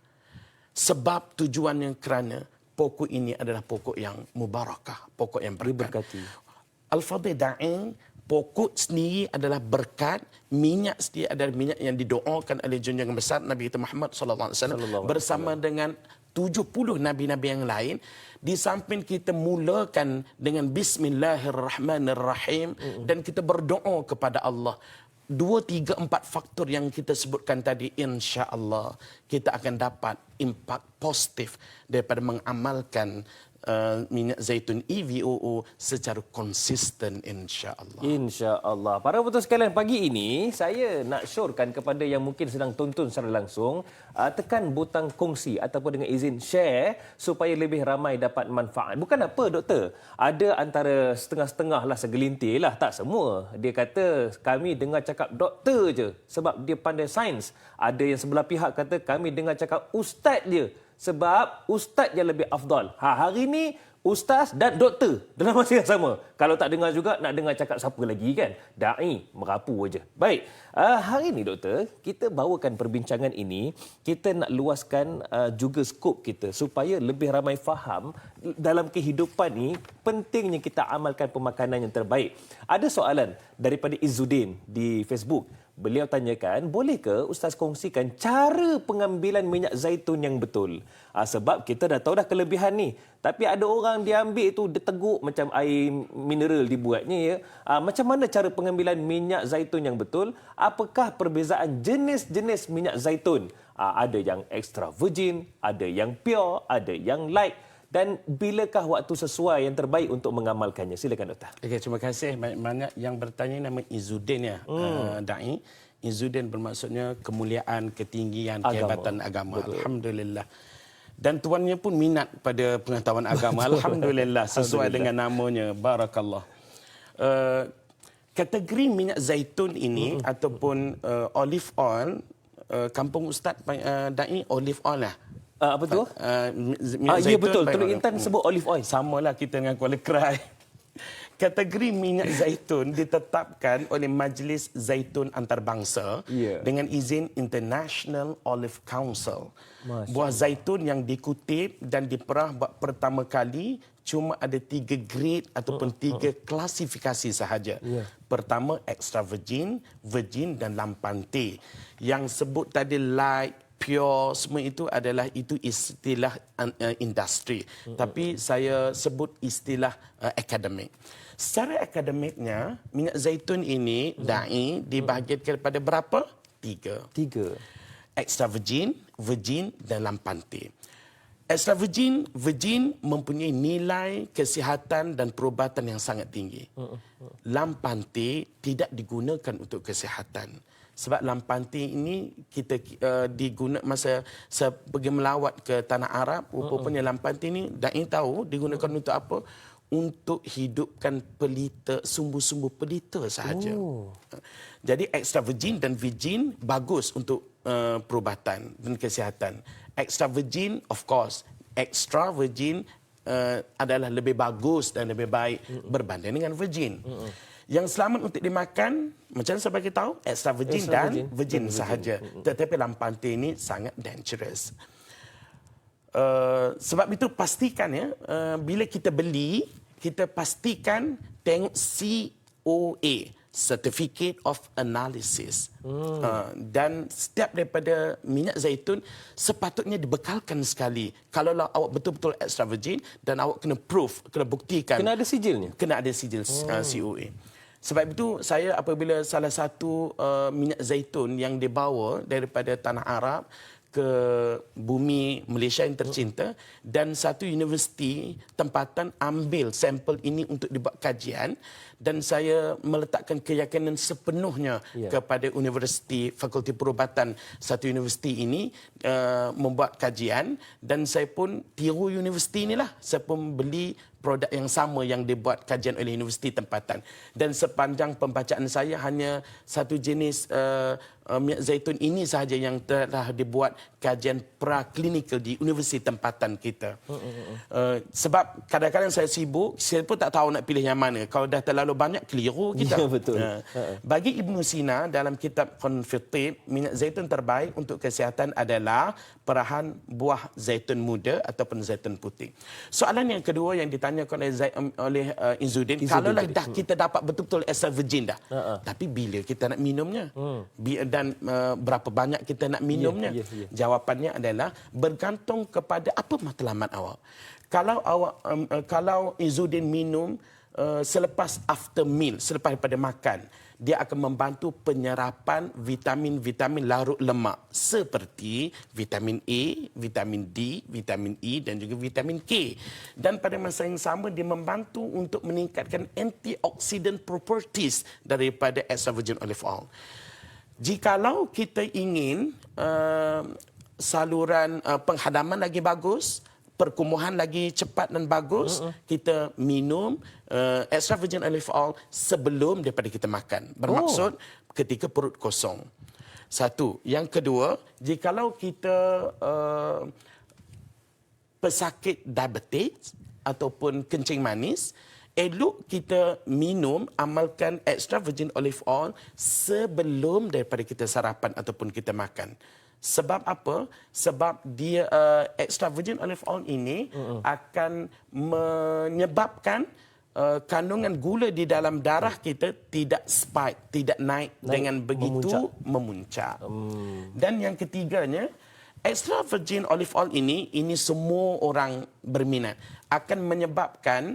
B: Sebab tujuannya kerana pokok ini adalah pokok yang mubarakah, pokok yang berkat. Al-Fadhil Da'i, pokok sendiri adalah berkat, minyak sendiri adalah minyak yang didoakan oleh junjungan besar Nabi kita Muhammad sallallahu alaihi wasallam bersama dengan 70 nabi-nabi yang lain. Di samping kita mulakan dengan bismillahirrahmanirrahim dan kita berdoa kepada Allah. 2, 3, 4 faktor yang kita sebutkan tadi, insya-Allah kita akan dapat impak positif daripada mengamalkan minyak zaitun EVOO secara konsisten, insya-Allah.
A: InsyaAllah. Para penonton sekalian, pagi ini saya nak syorkan kepada yang mungkin sedang tonton secara langsung, tekan butang kongsi ataupun dengan izin share supaya lebih ramai dapat manfaat. Bukan apa, doktor. Ada antara setengah-setengah lah, segelintir lah. Tak semua. Dia kata kami dengar cakap doktor je sebab dia pandai sains. Ada yang sebelah pihak kata kami dengar cakap ustaz je sebab ustaz yang lebih afdal. Hari ni ustaz dan doktor dalam masa yang sama. Kalau tak dengar juga, nak dengar cakap siapa lagi kan? Da'i, merapu aja. Baik, hari ini doktor, kita bawakan perbincangan ini, kita nak luaskan juga skop kita supaya lebih ramai faham dalam kehidupan ni, pentingnya kita amalkan pemakanan yang terbaik. Ada soalan daripada Izzuddin di Facebook. Beliau tanyakan, boleh ke Ustaz kongsikan cara pengambilan minyak zaitun yang betul? Sebab kita dah tahu dah kelebihan ni. Tapi ada orang dia ambil tu, dia teguk macam air mineral dibuatnya. Ya. Macam mana cara pengambilan minyak zaitun yang betul? Apakah perbezaan jenis-jenis minyak zaitun? Ada yang extra virgin, ada yang pure, ada yang light. Dan bilakah waktu sesuai yang terbaik untuk mengamalkannya? Silakan doktor.
B: Okey, terima kasih banyak yang bertanya nama Izzuddin ya, Da'i. Izzuddin bermaksudnya kemuliaan, ketinggian, kehebatan agama. Betul. Alhamdulillah. Dan tuannya pun minat pada pengetahuan agama. Alhamdulillah, sesuai dengan namanya. Barakallah. Kategori minyak zaitun ini ataupun olive oil, kampung Ustaz Da'i olive oil lah.
A: Apa tu? Ya betul. Teluk Intan sebut olive oil.
B: Samalah kita dengan Kuala Krai. Kategori minyak zaitun ditetapkan oleh Majlis Zaitun Antarabangsa dengan izin International Olive Council. Buah zaitun yang dikutip dan diperah pertama kali cuma ada 3 grade ataupun 3 klasifikasi sahaja. Pertama, extra virgin, virgin dan lampante. Yang sebut tadi light, pure, semua itu adalah istilah industri. Tapi saya sebut istilah akademik. Secara akademiknya, minyak zaitun ini, Da'i, dibahagikan kepada berapa? 3. Extra virgin, virgin dan lampante. Extra virgin, virgin mempunyai nilai kesihatan dan perubatan yang sangat tinggi. Lampante tidak digunakan untuk kesihatan. Sebab lampante ini kita digunakan masa saya pergi melawat ke tanah Arab, rupanya lampante ini Da'i tahu digunakan untuk apa? Untuk hidupkan pelita, sumbu-sumbu pelita sahaja. Jadi extra virgin dan virgin bagus untuk perubatan dan kesihatan. Extra virgin, of course, extra virgin adalah lebih bagus dan lebih baik berbanding dengan virgin. Yang selamat untuk dimakan, macam saya bagi tahu, extra virgin dan virgin sahaja. Tetapi lampante ini sangat dangerous. Sebab itu pastikan ya, bila kita beli, kita pastikan tengok COA, Certificate of Analysis. Dan setiap daripada minyak zaitun sepatutnya dibekalkan sekali. Kalau awak betul-betul extra virgin dan awak kena proof, kena buktikan.
A: Kena ada sijilnya?
B: Kena ada sijil COA. Sebab itu saya apabila salah satu minyak zaitun yang dibawa daripada tanah Arab ke bumi Malaysia yang tercinta dan satu universiti tempatan ambil sampel ini untuk dibuat kajian dan saya meletakkan keyakinan sepenuhnya kepada universiti Fakulti Perubatan satu universiti ini membuat kajian dan saya pun tiru universiti inilah, saya pun beli produk yang sama yang dibuat kajian oleh universiti tempatan dan sepanjang pembacaan saya hanya satu jenis minyak zaitun ini sahaja yang telah dibuat kajian praklinikal di universiti tempatan kita. Sebab kadang-kadang saya sibuk, saya pun tak tahu nak pilih yang mana. Kalau dah terlalu banyak, keliru kita.
A: Ya, betul.
B: Bagi Ibn Sina dalam kitab Konfitib, minyak zaitun terbaik untuk kesihatan adalah perahan buah zaitun muda ataupun zaitun putih. Soalan yang kedua yang ditanyakan oleh Izzuddin, kalaulah dah kita dapat betul-betul extra virgin dah, tapi bila kita nak minumnya? Dan berapa banyak kita nak minumnya? Jawapannya adalah bergantung kepada apa matlamat awak. Kalau Izzuddin minum selepas after meal, selepas daripada makan, dia akan membantu penyerapan vitamin-vitamin larut lemak seperti vitamin A, vitamin D, vitamin E dan juga vitamin K. Dan pada masa yang sama dia membantu untuk meningkatkan antioxidant properties daripada extra virgin olive oil. Jikalau kita ingin saluran penghadaman lagi bagus, perkumuhan lagi cepat dan bagus, kita minum extra virgin olive oil sebelum daripada kita makan. Bermaksud ketika perut kosong. Satu. Yang kedua, jikalau kita pesakit diabetes ataupun kencing manis, elok kita amalkan extra virgin olive oil sebelum daripada kita sarapan ataupun kita makan. Sebab apa? Sebab dia extra virgin olive oil ini akan menyebabkan kandungan gula di dalam darah kita tidak spike, tidak naik dengan begitu memuncak. Dan yang ketiganya, extra virgin olive oil ini semua orang berminat, akan menyebabkan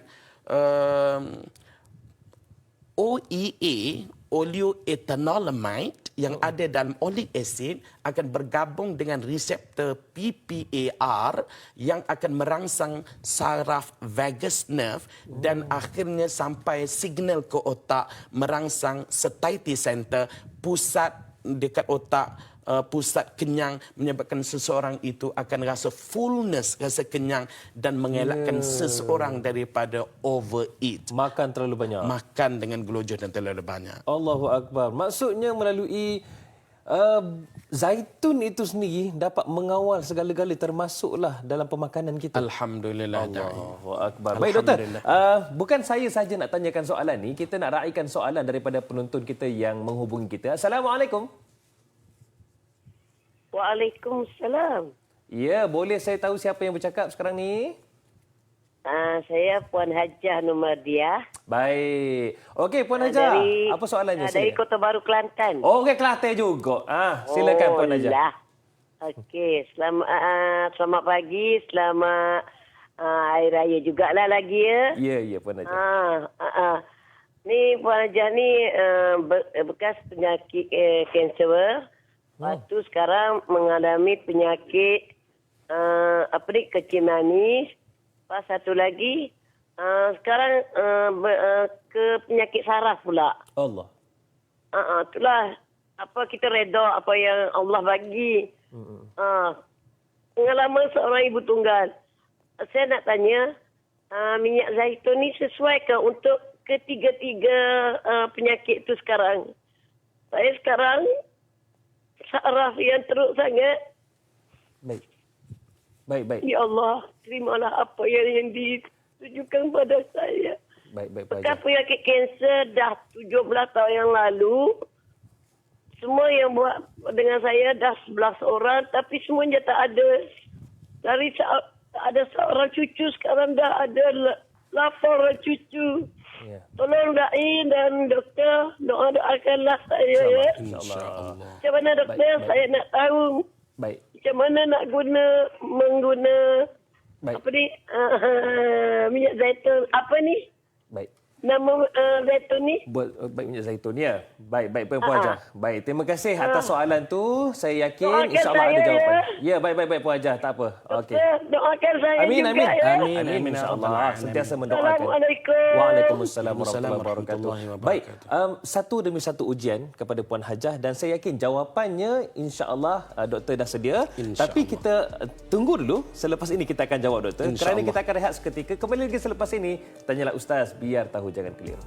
B: OEA, oleoethanolamide, yang ada dalam oleic acid akan bergabung dengan reseptor PPAR yang akan merangsang saraf vagus nerve dan akhirnya sampai signal ke otak, merangsang satiety center, pusat dekat otak, pusat kenyang, menyebabkan seseorang itu akan rasa fullness, rasa kenyang dan mengelakkan seseorang daripada overeat.
A: Makan terlalu banyak.
B: Makan dengan gelojoh dan terlalu banyak.
A: Allahu Akbar. Maksudnya melalui zaitun itu sendiri dapat mengawal segala-gala termasuklah dalam pemakanan kita.
B: Alhamdulillah.
A: Allahu Akbar. Baik doktor, bukan saya saja nak tanyakan soalan ni, kita nak raikan soalan daripada penonton kita yang menghubungi kita. Assalamualaikum.
C: Waalaikumsalam.
A: Ya, boleh saya tahu siapa yang bercakap sekarang ni?
C: Saya Puan Hajah Nomardiah.
A: Baik. Okey, Puan Hajah. Apa soalannya?
C: Dari Kota Baru, Kelantan.
A: Oh, okey, Kelantan juga. Silakan Puan Hajah.
C: Okey, selamat pagi, selamat Hari Raya jugalah lagi ya.
A: Ya, Puan Hajah.
C: Ni Puan Hajah ni bekas penyakit kanser. Lepas tu sekarang mengalami penyakit kecil manis. Lepas satu lagi sekarang ke penyakit saraf pula.
A: Allah.
C: Itulah kita reda apa yang Allah bagi. Pengalaman seorang ibu tunggal. Saya nak tanya, minyak zaitun ni sesuai ke untuk ketiga-tiga penyakit itu sekarang? Saya sekarang saraf yang teruk sangat.
A: Baik.
C: Ya Allah, terimalah apa yang ditujukan pada saya.
A: Baik.
C: Bekas penyakit kanser dah 17 tahun yang lalu. Semua yang buat dengan saya dah 11 orang, tapi semuanya tak ada. Dari tak ada seorang cucu, sekarang dah ada 8 orang cucu. Ya. Tolong da'i dan doktor doakanlah saya ya.
B: InsyaAllah.
C: Macam mana doktor? Baik. Saya nak tahu.
A: Baik.
C: Macam mana nak mengguna minyak zaitun apa ni?
A: Baik.
C: Nama zaitun ni?
A: Baik, minyak zaitun ya. Baik Puan Hajah. Baik, terima kasih atas soalan tu. Saya yakin insya-Allah ada jawapan. Ya, baik Puan Hajah, tak apa. Okey.
C: Doakan saya
A: amin,
C: juga ya.
A: Amin insya-Allah. Sentiasa mendoakan.
C: Assalamualaikum.
A: Waalaikumsalam warahmatullahi wabarakatuh. Baik, satu demi satu ujian kepada Puan Hajah dan saya yakin jawapannya insya-Allah doktor dah sedia. Tapi kita tunggu dulu, selepas ini kita akan jawab doktor. Kerana kita akan rehat seketika. Kembali lagi selepas ini, tanyalah ustaz biar tahu jangan keliru.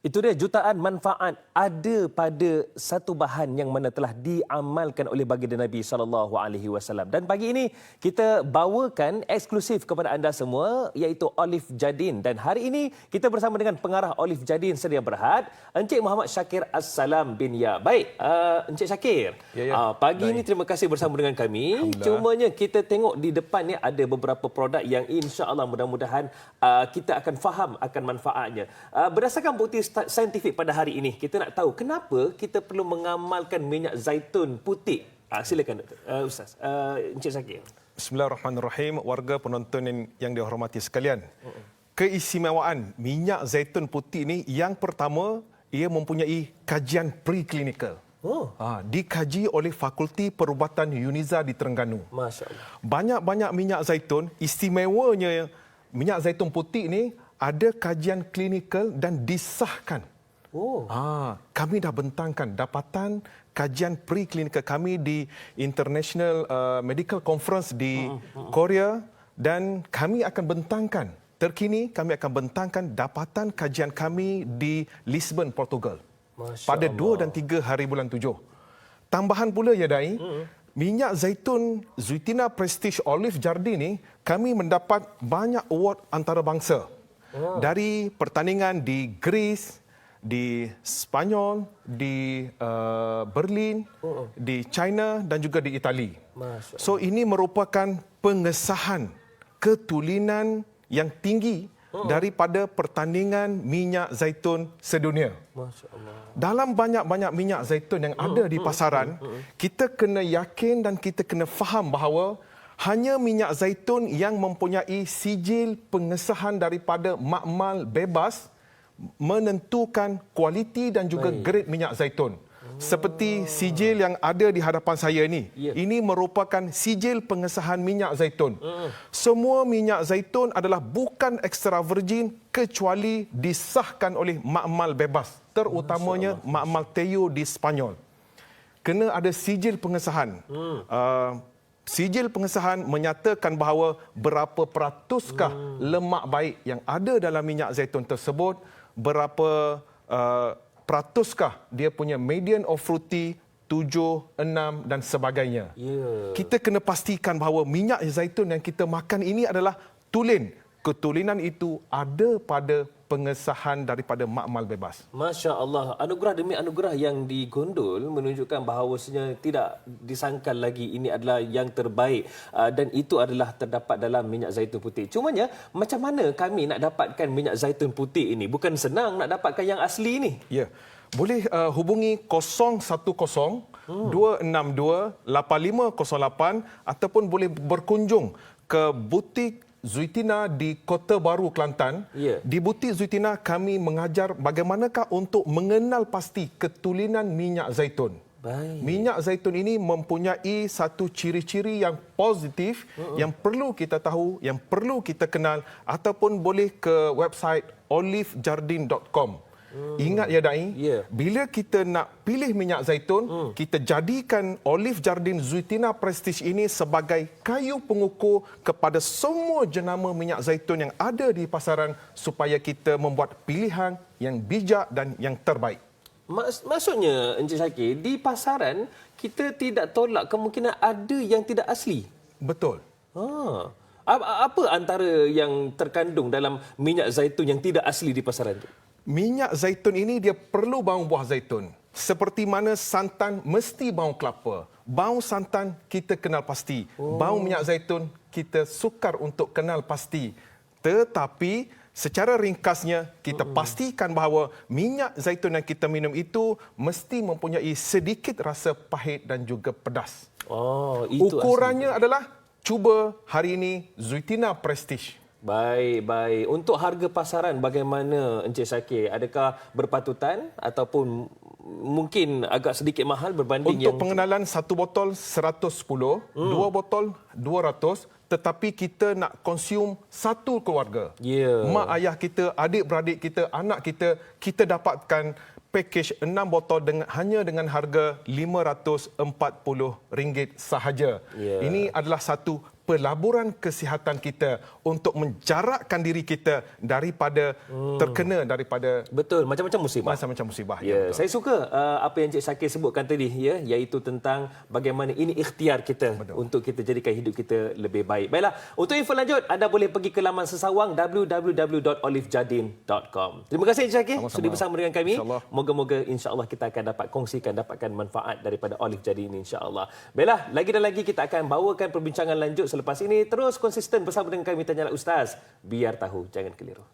A: Itu dia jutaan manfaat ada pada satu bahan yang mana telah diamalkan oleh baginda Nabi SAW. Dan pagi ini kita bawakan eksklusif kepada anda semua iaitu Olive Jadin. Dan hari ini kita bersama dengan pengarah Olive Jadin Sedia Berhad, Encik Muhammad Syakir As-Salam bin Ya. Baik, Encik Syakir. Pagi ini terima kasih bersama dengan kami. Cumanya kita tengok di depan ni ada beberapa produk yang insya-Allah mudah-mudahan kita akan faham akan manfaatnya. Berdasarkan bukti saintifik pada hari ini, kita nak tahu kenapa kita perlu mengamalkan minyak zaitun putih. Silakan Ustaz. Encik Syakir.
D: Bismillahirrahmanirrahim. Warga penonton yang dihormati sekalian. Keistimewaan minyak zaitun putih ini, yang pertama, ia mempunyai kajian preklinikal. Dikaji oleh Fakulti Perubatan Uniza di Terengganu.
A: Masya Allah.
D: Banyak-banyak minyak zaitun, istimewanya minyak zaitun putih ini ada kajian klinikal dan disahkan. Kami dah bentangkan dapatan kajian preklinikal kami di International Medical Conference di Korea, dan kami akan bentangkan terkini kami akan bentangkan dapatan kajian kami di Lisbon, Portugal. Pada 2 dan 3 hari bulan 7. Tambahan pula ya Dai, minyak zaitun Zuitina Prestige Olive Jardin ni kami mendapat banyak award antarabangsa. Dari pertandingan di Greece, di Spanyol, di Berlin, di China dan juga di Itali. So ini merupakan pengesahan ketulinan yang tinggi daripada pertandingan minyak zaitun sedunia. Dalam banyak-banyak minyak zaitun yang ada di pasaran, kita kena yakin dan kita kena faham bahawa hanya minyak zaitun yang mempunyai sijil pengesahan daripada makmal bebas menentukan kualiti dan juga grade minyak zaitun. Seperti sijil yang ada di hadapan saya ini. Ini merupakan sijil pengesahan minyak zaitun. Semua minyak zaitun adalah bukan extra virgin kecuali disahkan oleh makmal bebas, terutamanya makmal Teyo di Spanyol. Kena ada sijil pengesahan. Sijil pengesahan menyatakan bahawa berapa peratuskah lemak baik yang ada dalam minyak zaitun tersebut, berapa peratuskah dia punya median of fruity, 7, 6 dan sebagainya. Kita kena pastikan bahawa minyak zaitun yang kita makan ini adalah tulen. Ketulinan itu ada pada pengesahan daripada makmal bebas.
A: Masya Allah. Anugerah demi anugerah yang digondol menunjukkan bahawasanya tidak disangkal lagi ini adalah yang terbaik dan itu adalah terdapat dalam minyak zaitun putih. Cumanya macam mana kami nak dapatkan minyak zaitun putih ini? Bukan senang nak dapatkan yang asli ini.
D: Ya. Boleh hubungi 010 262 8508 ataupun boleh berkunjung ke butik Zuitina di Kota Baru, Kelantan. Di butik Zuitina kami mengajar bagaimanakah untuk mengenal pasti ketulinan minyak zaitun. Minyak zaitun ini mempunyai satu ciri-ciri yang positif yang perlu kita tahu, yang perlu kita kenal, ataupun boleh ke website olivejardin.com. Ingat ya Dai, bila kita nak pilih minyak zaitun, kita jadikan Olive Jardin Zuitina Prestige ini sebagai kayu pengukur kepada semua jenama minyak zaitun yang ada di pasaran supaya kita membuat pilihan yang bijak dan yang terbaik.
A: Maksudnya Encik Syakir, di pasaran kita tidak tolak kemungkinan ada yang tidak asli.
D: Betul.
A: Apa antara yang terkandung dalam minyak zaitun yang tidak asli di pasaran itu?
D: Minyak zaitun ini dia perlu bawang buah zaitun. Seperti mana santan mesti bawang kelapa. Bawang santan kita kenal pasti. Bawang minyak zaitun kita sukar untuk kenal pasti. Tetapi secara ringkasnya kita pastikan bahawa minyak zaitun yang kita minum itu mesti mempunyai sedikit rasa pahit dan juga pedas.
A: Itu
D: ukurannya adalah cuba hari ini Zuitina Prestige.
A: Baik. Untuk harga pasaran bagaimana Encik Syakir? Adakah berpatutan ataupun mungkin agak sedikit mahal berbanding
D: untuk pengenalan satu botol 110, dua botol 200, tetapi kita nak konsum satu keluarga. Mak ayah kita, adik-beradik kita, anak kita, kita dapatkan pakej 6 botol hanya dengan harga RM540 sahaja. Ini adalah satu pelaburan kesihatan kita untuk menjarakkan diri kita daripada terkena daripada
A: Betul, macam-macam musibah.
D: macam-macam musibah.
A: Ya,
D: betul.
A: saya suka apa yang Cik Syakir sebutkan tadi, ya, iaitu tentang bagaimana ini ikhtiar kita untuk kita jadikan hidup kita lebih baik. Baiklah, untuk info lanjut anda boleh pergi ke laman sesawang www.olivejardin.com. Terima kasih Cik Syakir sudi bersama dengan kami.
D: InsyaAllah.
A: Moga-moga insya-Allah kita akan dapat kongsikan, dapatkan manfaat daripada Olive Jardin ini insya-Allah. Baiklah, lagi dan lagi kita akan bawakan perbincangan lanjut selepas ini. Terus konsisten bersama dengan kami Tanyalah Ustaz. Biar tahu, jangan keliru.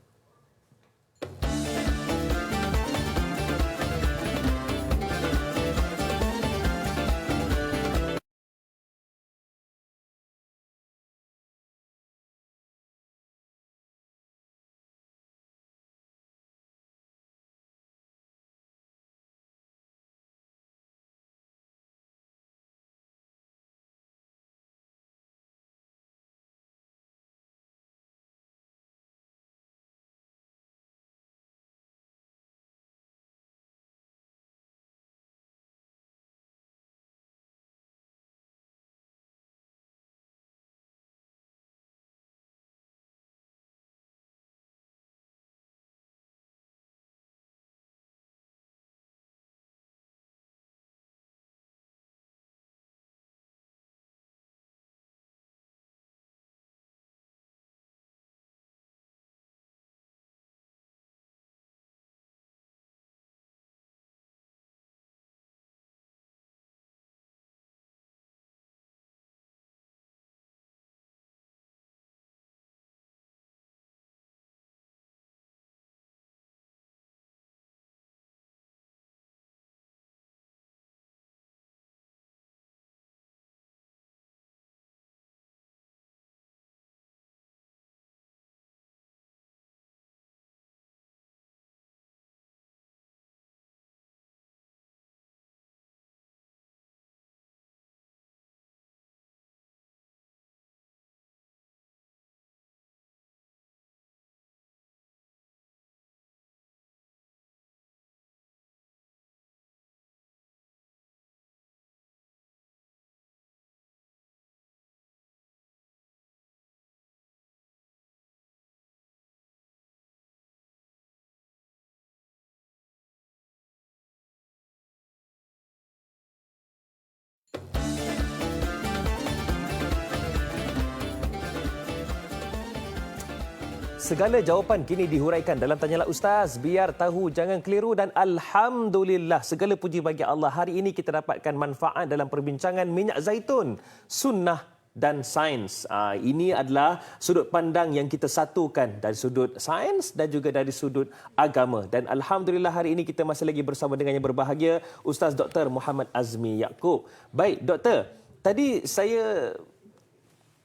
A: Segala jawapan kini dihuraikan dalam Tanyalah Ustaz. Biar tahu, jangan keliru dan Alhamdulillah. Segala puji bagi Allah. Hari ini kita dapatkan manfaat dalam perbincangan minyak zaitun, sunnah dan sains. Ini adalah sudut pandang yang kita satukan dari sudut sains dan juga dari sudut agama. Dan Alhamdulillah hari ini kita masih lagi bersama dengan yang berbahagia, Ustaz Dr. Muhammad Azmi Yaakob. Baik, Doktor. Tadi saya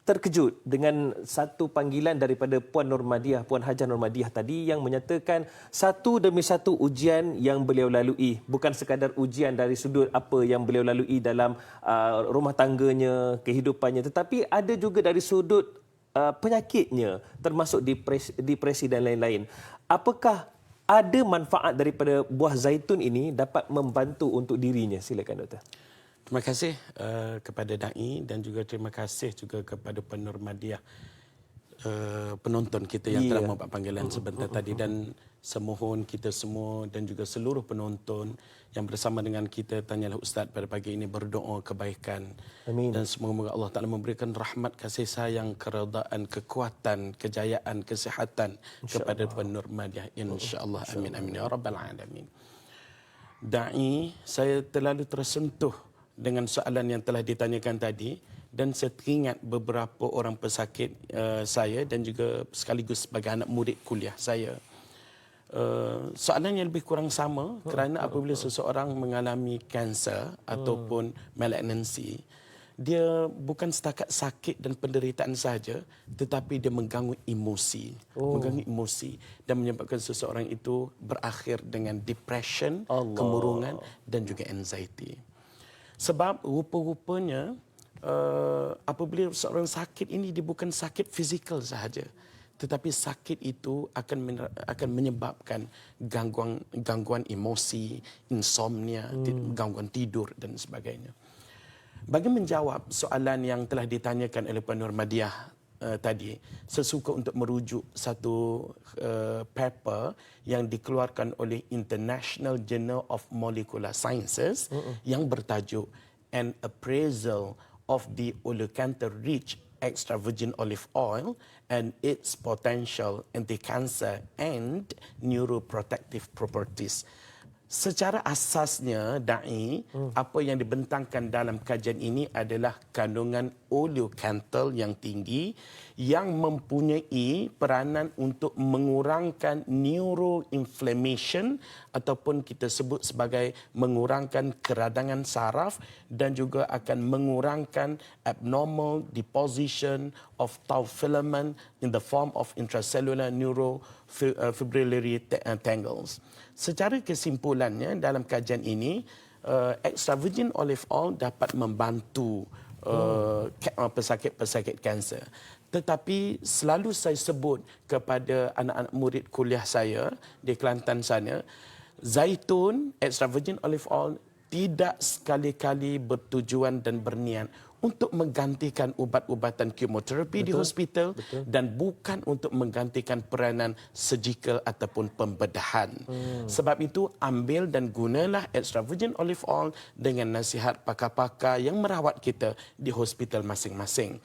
A: terkejut dengan satu panggilan daripada Puan Nurmadiah, Puan Hajah Nurmadiah tadi yang menyatakan satu demi satu ujian yang beliau lalui. Bukan sekadar ujian dari sudut apa yang beliau lalui dalam rumah tangganya, kehidupannya, tetapi ada juga dari sudut penyakitnya, termasuk depresi dan lain-lain. Apakah ada manfaat daripada buah zaitun ini dapat membantu untuk dirinya? Silakan Doktor.
B: Terima kasih kepada Da'i dan juga terima kasih juga kepada Puan Nurmadiah, penonton kita yang telah membuat panggilan sebentar tadi, dan semohon kita semua dan juga seluruh penonton yang bersama dengan kita Tanyalah Ustaz pada pagi ini berdoa kebaikan.
A: Amin.
B: Dan semoga Allah Ta'ala memberikan rahmat, kasih sayang, keredaan, kekuatan, kejayaan, kesihatan kepada Puan Nurmadiah. InsyaAllah. Amin. Amin. Ya Rabbal Alamin. Da'i, saya terlalu tersentuh dengan soalan yang telah ditanyakan tadi, dan saya teringat beberapa orang pesakit saya dan juga sekaligus sebagai anak murid kuliah saya. Soalan yang lebih kurang sama, kerana apabila seseorang mengalami kanser ataupun malignancy, dia bukan setakat sakit dan penderitaan sahaja, tetapi dia mengganggu emosi. Mengganggu emosi dan menyebabkan seseorang itu berakhir dengan depression, kemurungan dan juga anxiety. Sebab rupa-rupanya apabila seorang sakit ini, dia bukan sakit fizikal sahaja, tetapi sakit itu akan menyebabkan gangguan emosi, insomnia, gangguan tidur dan sebagainya. Bagi menjawab soalan yang telah ditanyakan oleh Puan Nurmadiah tadi, saya suka untuk merujuk satu paper yang dikeluarkan oleh International Journal of Molecular Sciences yang bertajuk An Appraisal of the Oleocanthal-rich extra virgin olive oil and its potential anti-cancer and neuroprotective properties. Secara asasnya, Da'i, apa yang dibentangkan dalam kajian ini adalah kandungan oleocanthal yang tinggi yang mempunyai peranan untuk mengurangkan neuroinflammation ataupun kita sebut sebagai mengurangkan keradangan saraf dan juga akan mengurangkan abnormal deposition of tau filament in the form of intracellular neurofibrillary tangles. Secara kesimpulannya dalam kajian ini, extra virgin olive oil dapat membantu pesakit-pesakit kanser. Tetapi selalu saya sebut kepada anak-anak murid kuliah saya di Kelantan sana, zaitun, extra virgin olive oil tidak sekali-kali bertujuan dan berniat untuk menggantikan ubat-ubatan kemoterapi di hospital dan bukan untuk menggantikan peranan surgical ataupun pembedahan. Sebab itu ambil dan gunalah extra virgin olive oil dengan nasihat pakar-pakar yang merawat kita di hospital masing-masing.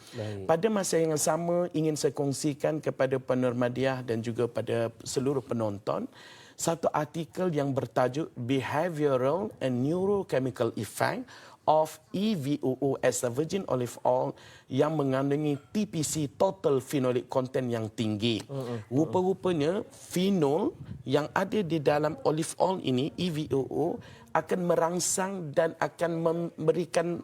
B: Pada masa yang sama ingin saya kongsikan kepada Puan Nurmadiah dan juga pada seluruh penonton satu artikel yang bertajuk Behavioral and Neurochemical Effect of EVOO extra virgin olive oil yang mengandungi TPC total phenolic content yang tinggi. Rupa-rupanya fenol yang ada di dalam olive oil ini, EVOO, akan merangsang dan akan memberikan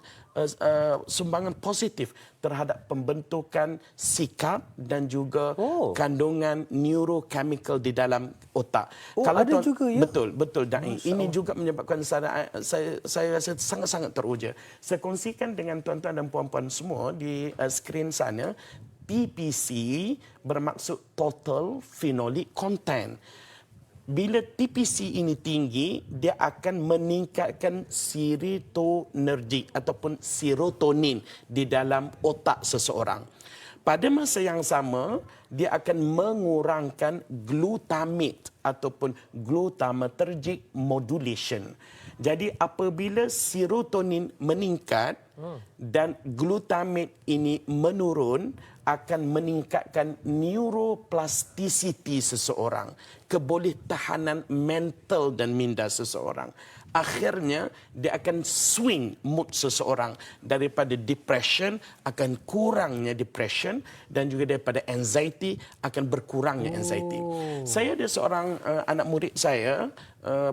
B: sumbangan positif terhadap pembentukan sikap dan juga kandungan neurochemical di dalam otak.
A: Kalau ada juga ya?
B: Betul Da'i. Ini juga menyebabkan saya rasa sangat-sangat teruja. Saya kongsikan dengan tuan-tuan dan puan-puan semua di skrin sana. TPC bermaksud total phenolic content. Bila TPC ini tinggi, dia akan meningkatkan serotonergic ataupun serotonin di dalam otak seseorang. Pada masa yang sama, dia akan mengurangkan glutamate ataupun glutamatergic modulation. Jadi apabila serotonin meningkat dan glutamate ini menurun, akan meningkatkan neuroplasticity seseorang, kebolehtahanan mental dan minda seseorang. Akhirnya dia akan swing mood seseorang daripada depression akan kurangnya depression dan juga daripada anxiety akan berkurangnya anxiety. Saya ada seorang anak murid saya,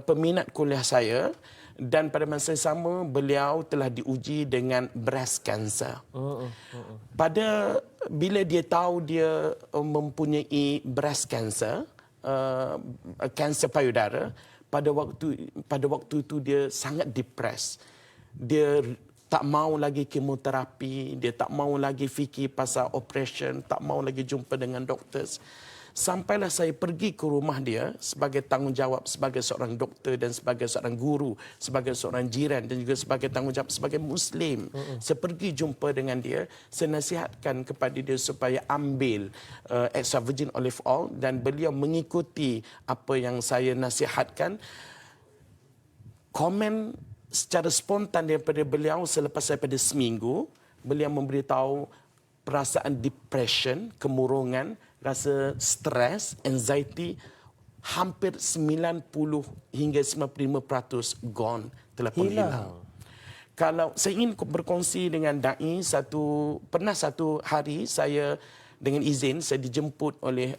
B: peminat kuliah saya, dan pada masa sama beliau telah diuji dengan breast cancer. Pada bila dia tahu dia mempunyai breast cancer, kanser payudara, pada waktu itu dia sangat depres. Dia tak mau lagi kemoterapi, dia tak mau lagi fikir pasal operation, tak mau lagi jumpa dengan doktor. Sampailah saya pergi ke rumah dia sebagai tanggungjawab sebagai seorang doktor dan sebagai seorang guru, sebagai seorang jiran dan juga sebagai tanggungjawab sebagai Muslim. Saya pergi jumpa dengan dia, saya nasihatkan kepada dia supaya ambil extra virgin olive oil dan beliau mengikuti apa yang saya nasihatkan. Komen secara spontan daripada beliau selepas daripada seminggu, beliau memberitahu perasaan depression, kemurungan, rasa stres, anxiety hampir 90 hingga 95% gone, telah pun hilang. Kalau saya ingin berkongsi dengan Da'i, pernah satu hari saya dengan izin saya dijemput oleh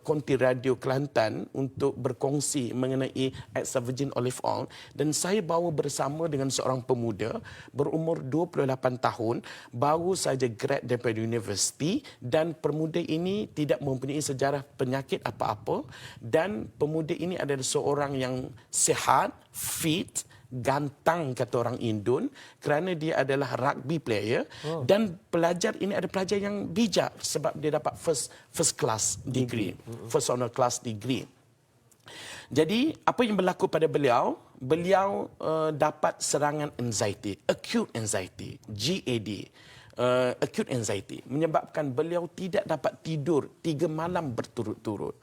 B: Konti Radio Kelantan untuk berkongsi mengenai extra virgin olive oil dan saya bawa bersama dengan seorang pemuda berumur 28 tahun baru saja grad daripada universiti dan pemuda ini tidak mempunyai sejarah penyakit apa-apa dan pemuda ini adalah seorang yang sihat, fit, gantang kata orang Indon kerana dia adalah rugby player dan pelajar ini ada pelajar yang bijak sebab dia dapat first class degree, first honor class degree. Jadi apa yang berlaku pada beliau? Beliau dapat serangan anxiety, acute anxiety, GAD. Acute anxiety menyebabkan beliau tidak dapat tidur 3 malam berturut-turut.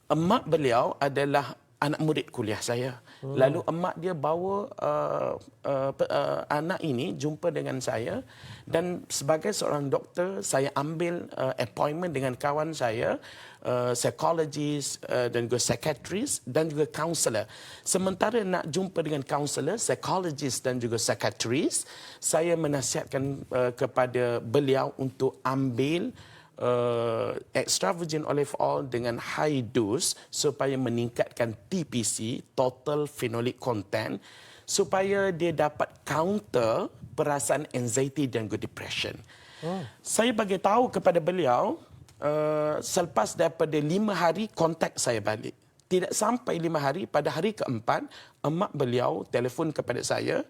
B: Emak beliau adalah anak murid kuliah saya. Lalu emak dia bawa anak ini jumpa dengan saya, dan sebagai seorang doktor saya ambil appointment dengan kawan saya, psychologist dan juga psychiatrist dan juga counselor. Sementara nak jumpa dengan counselor, psychologist dan juga psychiatrist, saya menasihatkan kepada beliau untuk ambil extra virgin olive oil dengan high dose supaya meningkatkan TPC, total phenolic content, supaya dia dapat counter perasaan anxiety dan juga depression. Saya bagi tahu kepada beliau, selepas daripada 5 hari kontak saya balik. Tidak sampai 5 hari, pada hari keempat, emak beliau telefon kepada saya.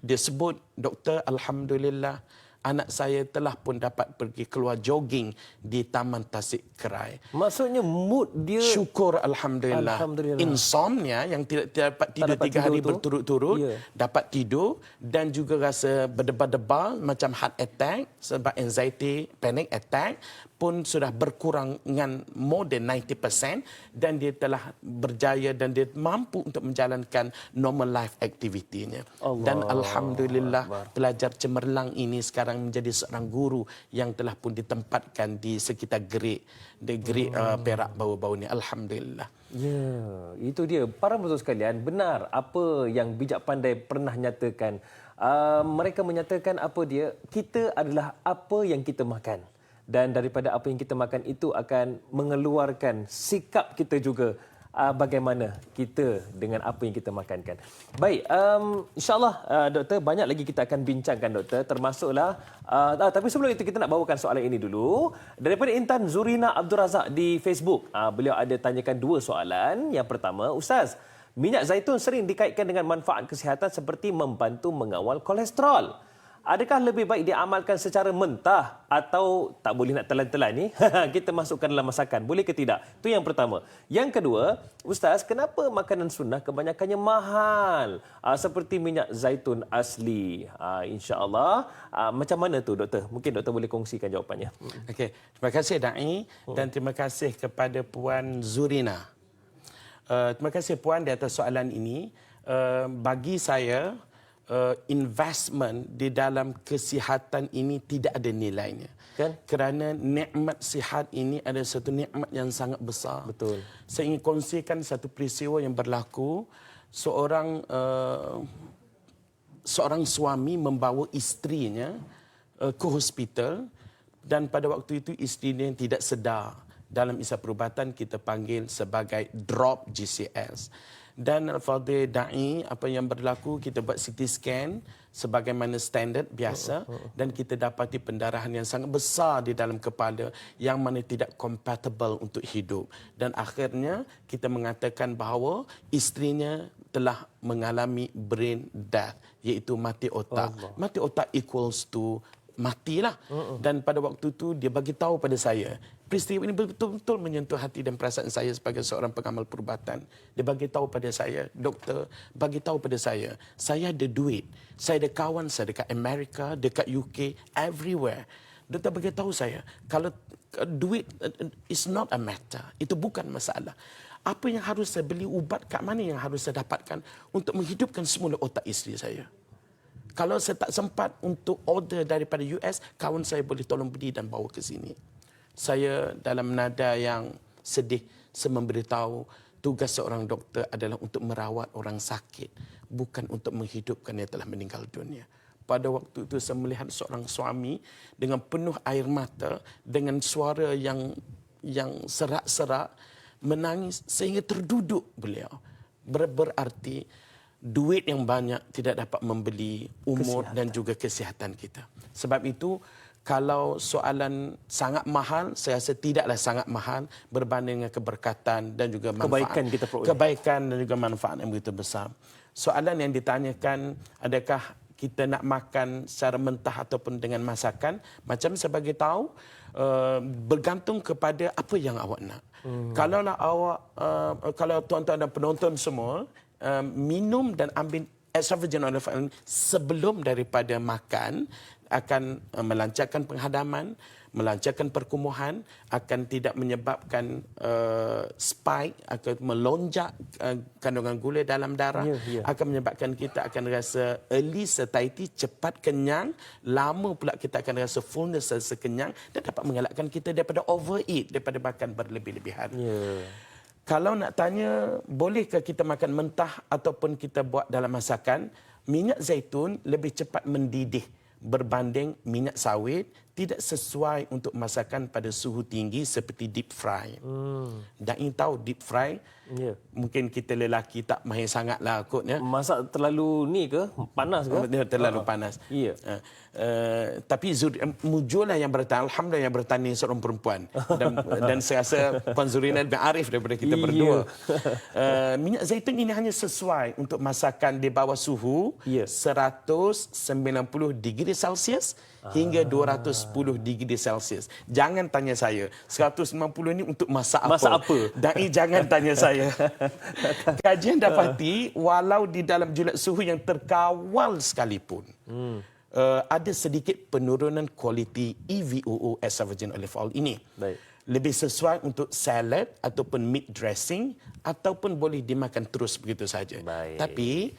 B: Dia sebut, "Doktor, alhamdulillah, anak saya telah pun dapat pergi keluar jogging di Taman Tasik Kerai."
A: Maksudnya mood dia...
B: Syukur alhamdulillah. Insomnia yang tidak dapat tidur 3 hari berturut-turut, dapat tidur, dan juga rasa berdebar-debar macam heart attack sebab anxiety, panic attack pun sudah berkurang dengan more than 90%, dan dia telah berjaya dan dia mampu untuk menjalankan normal life activity-nya. Dan alhamdulillah pelajar cemerlang ini sekarang menjadi seorang guru yang telah pun ditempatkan di sekitar Gerik Perak baru-baru ini. Alhamdulillah.
A: Ya, itu dia. Para penonton sekalian, benar apa yang bijak pandai pernah nyatakan. Mereka menyatakan apa dia, kita adalah apa yang kita makan. Dan daripada apa yang kita makan itu akan mengeluarkan sikap kita juga, bagaimana kita dengan apa yang kita makankan. Baik, insyaAllah doktor, banyak lagi kita akan bincangkan doktor, termasuklah tapi sebelum itu kita nak bawakan soalan ini dulu daripada Intan Zurina Abdul Razak di Facebook. Beliau ada tanyakan 2 soalan. Yang pertama, Ustaz, minyak zaitun sering dikaitkan dengan manfaat kesihatan seperti membantu mengawal kolesterol. Adakah lebih baik diamalkan secara mentah atau tak boleh nak telan-telan ni? Kita masukkan dalam masakan. Boleh ke tidak? Itu yang pertama. Yang kedua, Ustaz, kenapa makanan sunnah kebanyakannya mahal? Seperti minyak zaitun asli. InsyaAllah. Macam mana tu, doktor? Mungkin doktor boleh kongsikan jawapannya.
B: Okey. Terima kasih, Da'i. Dan terima kasih kepada Puan Zurina. Terima kasih, Puan, di atas soalan ini. Bagi saya, investment di dalam kesihatan ini tidak ada nilainya. Kan? Kerana nikmat sihat ini adalah satu nikmat yang sangat besar.
A: Betul.
B: Saya ingin kongsikan satu peristiwa yang berlaku. Seorang suami membawa isterinya ke hospital, dan pada waktu itu isterinya tidak sedar. Dalam Islam perubatan kita panggil sebagai drop GCS. Dan Al-Fadhil Da'i, apa yang berlaku, kita buat CT scan sebagaimana standard biasa, dan kita dapati pendarahan yang sangat besar di dalam kepala yang mana tidak compatible untuk hidup. Dan akhirnya kita mengatakan bahawa isterinya telah mengalami brain death, iaitu mati otak. Mati otak equals to matilah. Dan pada waktu itu dia bagi tahu pada saya, peristiwa ini betul-betul menyentuh hati dan perasaan saya sebagai seorang pengamal perubatan. Dia bagi tahu pada saya, doktor, bagi tahu pada saya ada duit. Saya ada kawan saya dekat Amerika, dekat UK, everywhere. Doktor bagi tahu saya, kalau duit is not a matter. Itu bukan masalah. Apa yang harus saya beli, ubat kat mana yang harus saya dapatkan untuk menghidupkan semula otak isteri saya. Kalau saya tak sempat untuk order daripada US, kawan saya boleh tolong beli dan bawa ke sini. Saya dalam nada yang sedih, saya memberitahu tugas seorang doktor adalah untuk merawat orang sakit, bukan untuk menghidupkan yang telah meninggal dunia. Pada waktu itu saya melihat seorang suami dengan penuh air mata, dengan suara yang serak-serak, menangis sehingga terduduk beliau. Berarti duit yang banyak tidak dapat membeli umur dan juga kesihatan kita. Sebab itu, kalau soalan sangat mahal, saya rasa tidaklah sangat mahal berbanding dengan keberkatan dan juga manfaat.
A: Kebaikan kita peroleh.
B: Kebaikan dan juga manfaat yang begitu besar. Soalan yang ditanyakan, adakah kita nak makan secara mentah ataupun dengan masakan? Macam saya bagi tahu, bergantung kepada apa yang awak nak. Kalaulah awak, kalau tuan-tuan dan penonton semua minum dan ambil extra virgin olive oil sebelum daripada makan, akan melancarkan penghadaman, melancarkan perkumuhan, akan tidak menyebabkan spike, akan melonjak kandungan gula dalam darah, akan menyebabkan kita akan rasa early satiety, cepat kenyang, lama pula kita akan rasa fullness, rasa kenyang, dan dapat mengelakkan kita daripada overeat, daripada makan berlebih-lebihan. Kalau nak tanya, bolehkah kita makan mentah ataupun kita buat dalam masakan, minyak zaitun lebih cepat mendidih berbanding minyak sawit, tidak sesuai untuk masakan pada suhu tinggi seperti deep fry. Dan ingin tahu deep fry, mungkin kita lelaki tak mahir sangatlah kotnya.
A: Masak terlalu ni ke? Panas ke?
B: Terlalu panas. Tapi Mujurlah yang bertanya, alhamdulillah yang bertanya seorang perempuan. Dan saya rasa Puan Zurina lebih arif daripada kita berdua. Minyak zaitun ini hanya sesuai untuk masakan di bawah suhu 190 degree Celsius hingga 210 degree Celsius. Jangan tanya saya 190 ini untuk masak apa.
A: Masak apa?
B: Dan jangan tanya saya. Kajian dapati walau di dalam julat suhu yang terkawal sekalipun, ada sedikit penurunan kualiti EVOO, extra virgin olive oil ini. Lebih sesuai untuk salad ataupun meat dressing, ataupun boleh dimakan terus begitu saja. Tapi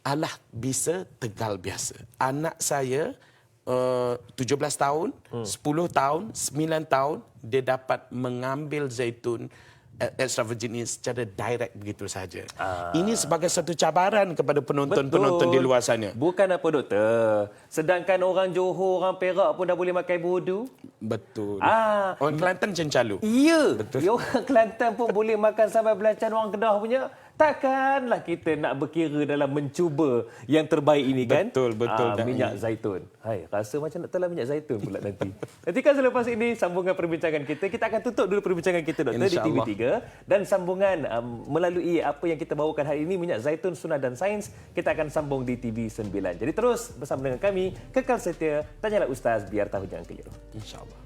B: alah bisa tegal biasa. Anak saya 17 tahun, 10 tahun, 9 tahun, dia dapat mengambil zaitun extra virgin ini secara direct begitu saja. Ini sebagai satu cabaran kepada penonton-penonton di luar sana.
A: Bukan apa doktor. Sedangkan orang Johor, orang Perak pun dah boleh makan budu.
B: Betul. Orang Kelantan cencalu.
A: Ya. Orang Kelantan pun boleh makan sambal belacan, orang Kedah punya. Takkanlah kita nak berkira dalam mencuba yang terbaik ini kan?
B: Betul.
A: Minyak zaitun. Hai, rasa macam nak telan minyak zaitun pula nanti. Nanti kan selepas ini sambungan perbincangan kita. Kita akan tutup dulu perbincangan kita doktor di TV3 dan sambungan melalui apa yang kita bawakan hari ini, minyak zaitun, sunnah dan sains, kita akan sambung di TV9. Jadi terus bersama dengan kami, kekal setia, tanyalah ustaz biar tahu jangan keliru.
B: InsyaAllah.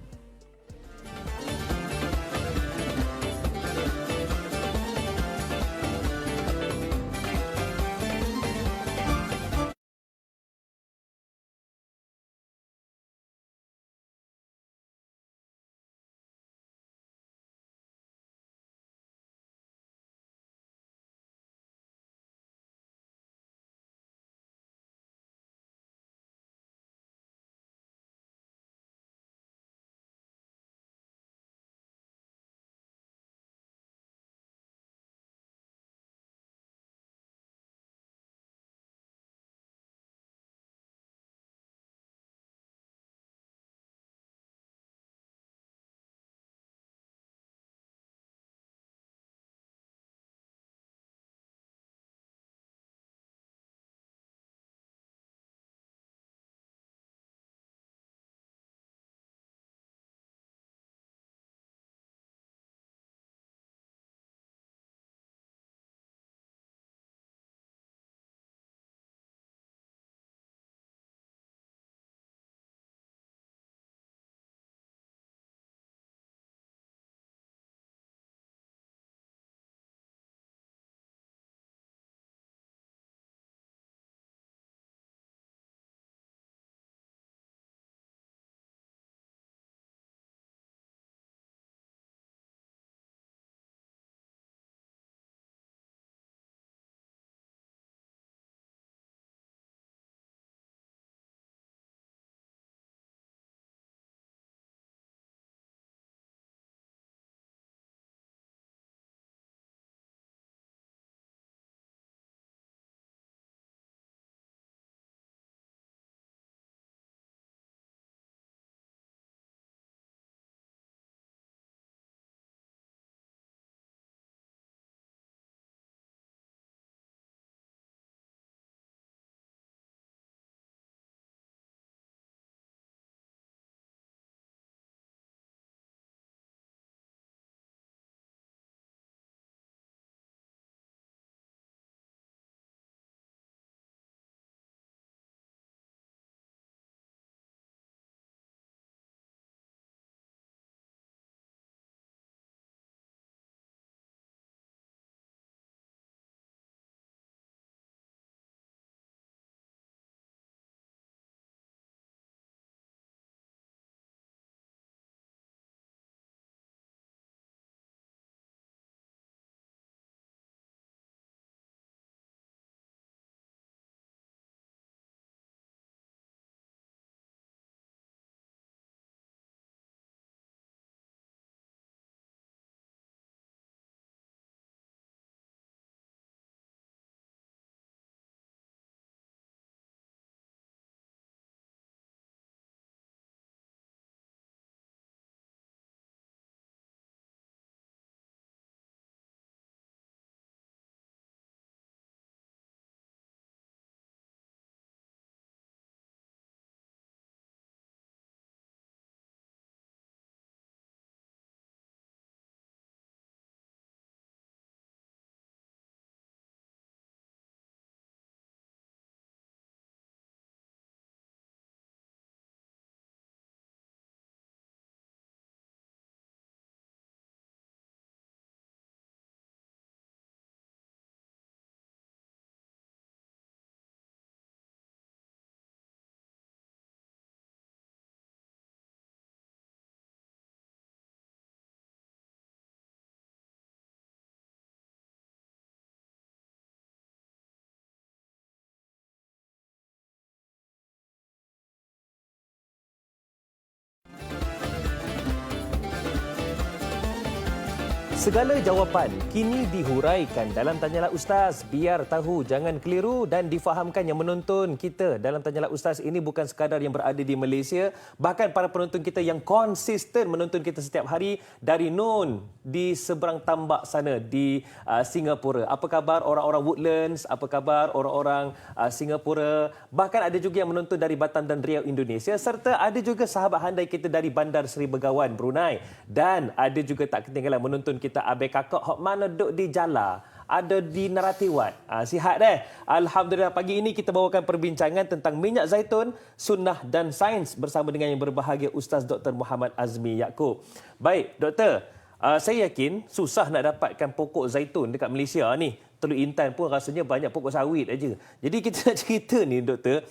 A: Segala jawapan kini dihuraikan dalam Tanyalah Ustaz. Biar tahu, jangan keliru dan difahamkan yang menonton kita dalam Tanyalah Ustaz ini bukan sekadar yang berada di Malaysia. Bahkan para penonton kita yang konsisten menonton kita setiap hari dari Nun di seberang tambak sana di Singapura. Apa khabar orang-orang Woodlands? Apa khabar orang-orang Singapura? Bahkan ada juga yang menonton dari Batam dan Riau, Indonesia. Serta ada juga sahabat handai kita dari Bandar Seri Begawan, Brunei. Dan ada juga tak ketinggalan menonton kita Abai Kakak hok mana duduk di Jala, ada di Naratiwat. Sihat deh. Alhamdulillah, pagi ini kita bawakan perbincangan tentang minyak zaitun, sunnah dan sains bersama dengan yang berbahagia Ustaz Dr. Muhammad Azmi Yaakob. Baik, Doktor. Saya yakin susah nak dapatkan pokok zaitun dekat Malaysia ni. Teluk Intan pun rasanya banyak pokok sawit aja. Jadi kita nak cerita ni, Doktor,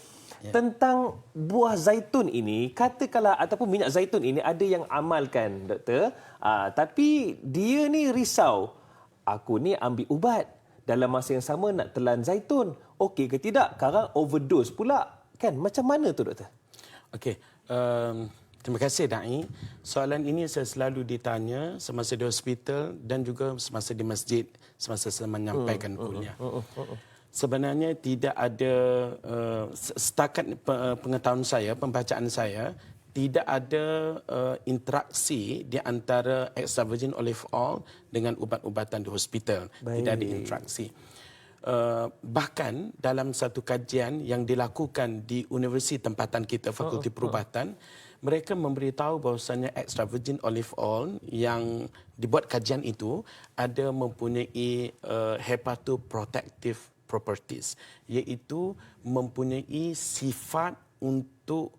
A: tentang buah zaitun ini, katakanlah ataupun minyak zaitun ini ada yang amalkan, Doktor, tapi dia ni risau, aku ni ambil ubat, dalam masa yang sama nak telan zaitun, okey ke tidak? Sekarang overdose pula, kan? Macam mana tu, Doktor?
B: Okey, terima kasih Da'i. Soalan ini saya selalu ditanya semasa di hospital dan juga semasa di masjid, semasa saya menyampaikan kuliah. Sebenarnya tidak ada, setakat pengetahuan saya, pembacaan saya, tidak ada interaksi di antara extra virgin olive oil dengan ubat-ubatan di hospital. Baik. Tidak ada interaksi. Bahkan dalam satu kajian yang dilakukan di universiti tempatan kita, Fakulti Perubatan, mereka memberitahu bahawasanya extra virgin olive oil yang dibuat kajian itu ada mempunyai hepatoprotective properties, iaitu mempunyai sifat untuk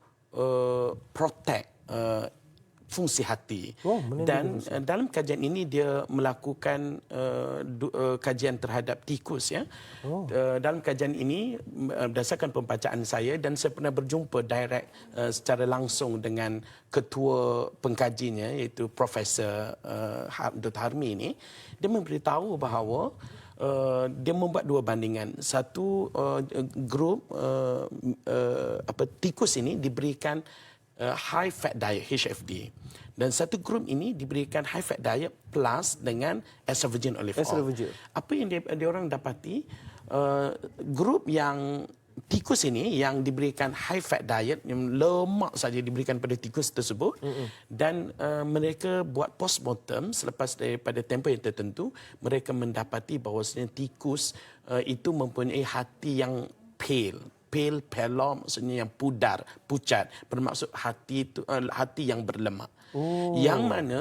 B: protect fungsi hati. Dan dalam kajian ini dia melakukan kajian terhadap tikus, ya. Dalam kajian ini berdasarkan pembacaan saya, dan saya pernah berjumpa direct secara langsung dengan ketua pengkajinya, iaitu Profesor Dr. Harmi ini. Dia memberitahu bahawa dia membuat dua bandingan. Satu grup tikus ini diberikan high fat diet, HFD, dan satu grup ini diberikan high fat diet plus dengan extra virgin olive oil. Apa yang dia orang dapati, grup yang tikus ini yang diberikan high fat diet, yang lemak saja diberikan pada tikus tersebut, dan mereka buat postmortem selepas daripada tempoh yang tertentu, mereka mendapati bahawasanya tikus itu mempunyai hati yang pale, maksudnya yang pudar, pucat, bermaksud hati itu hati yang berlemak. Yang mana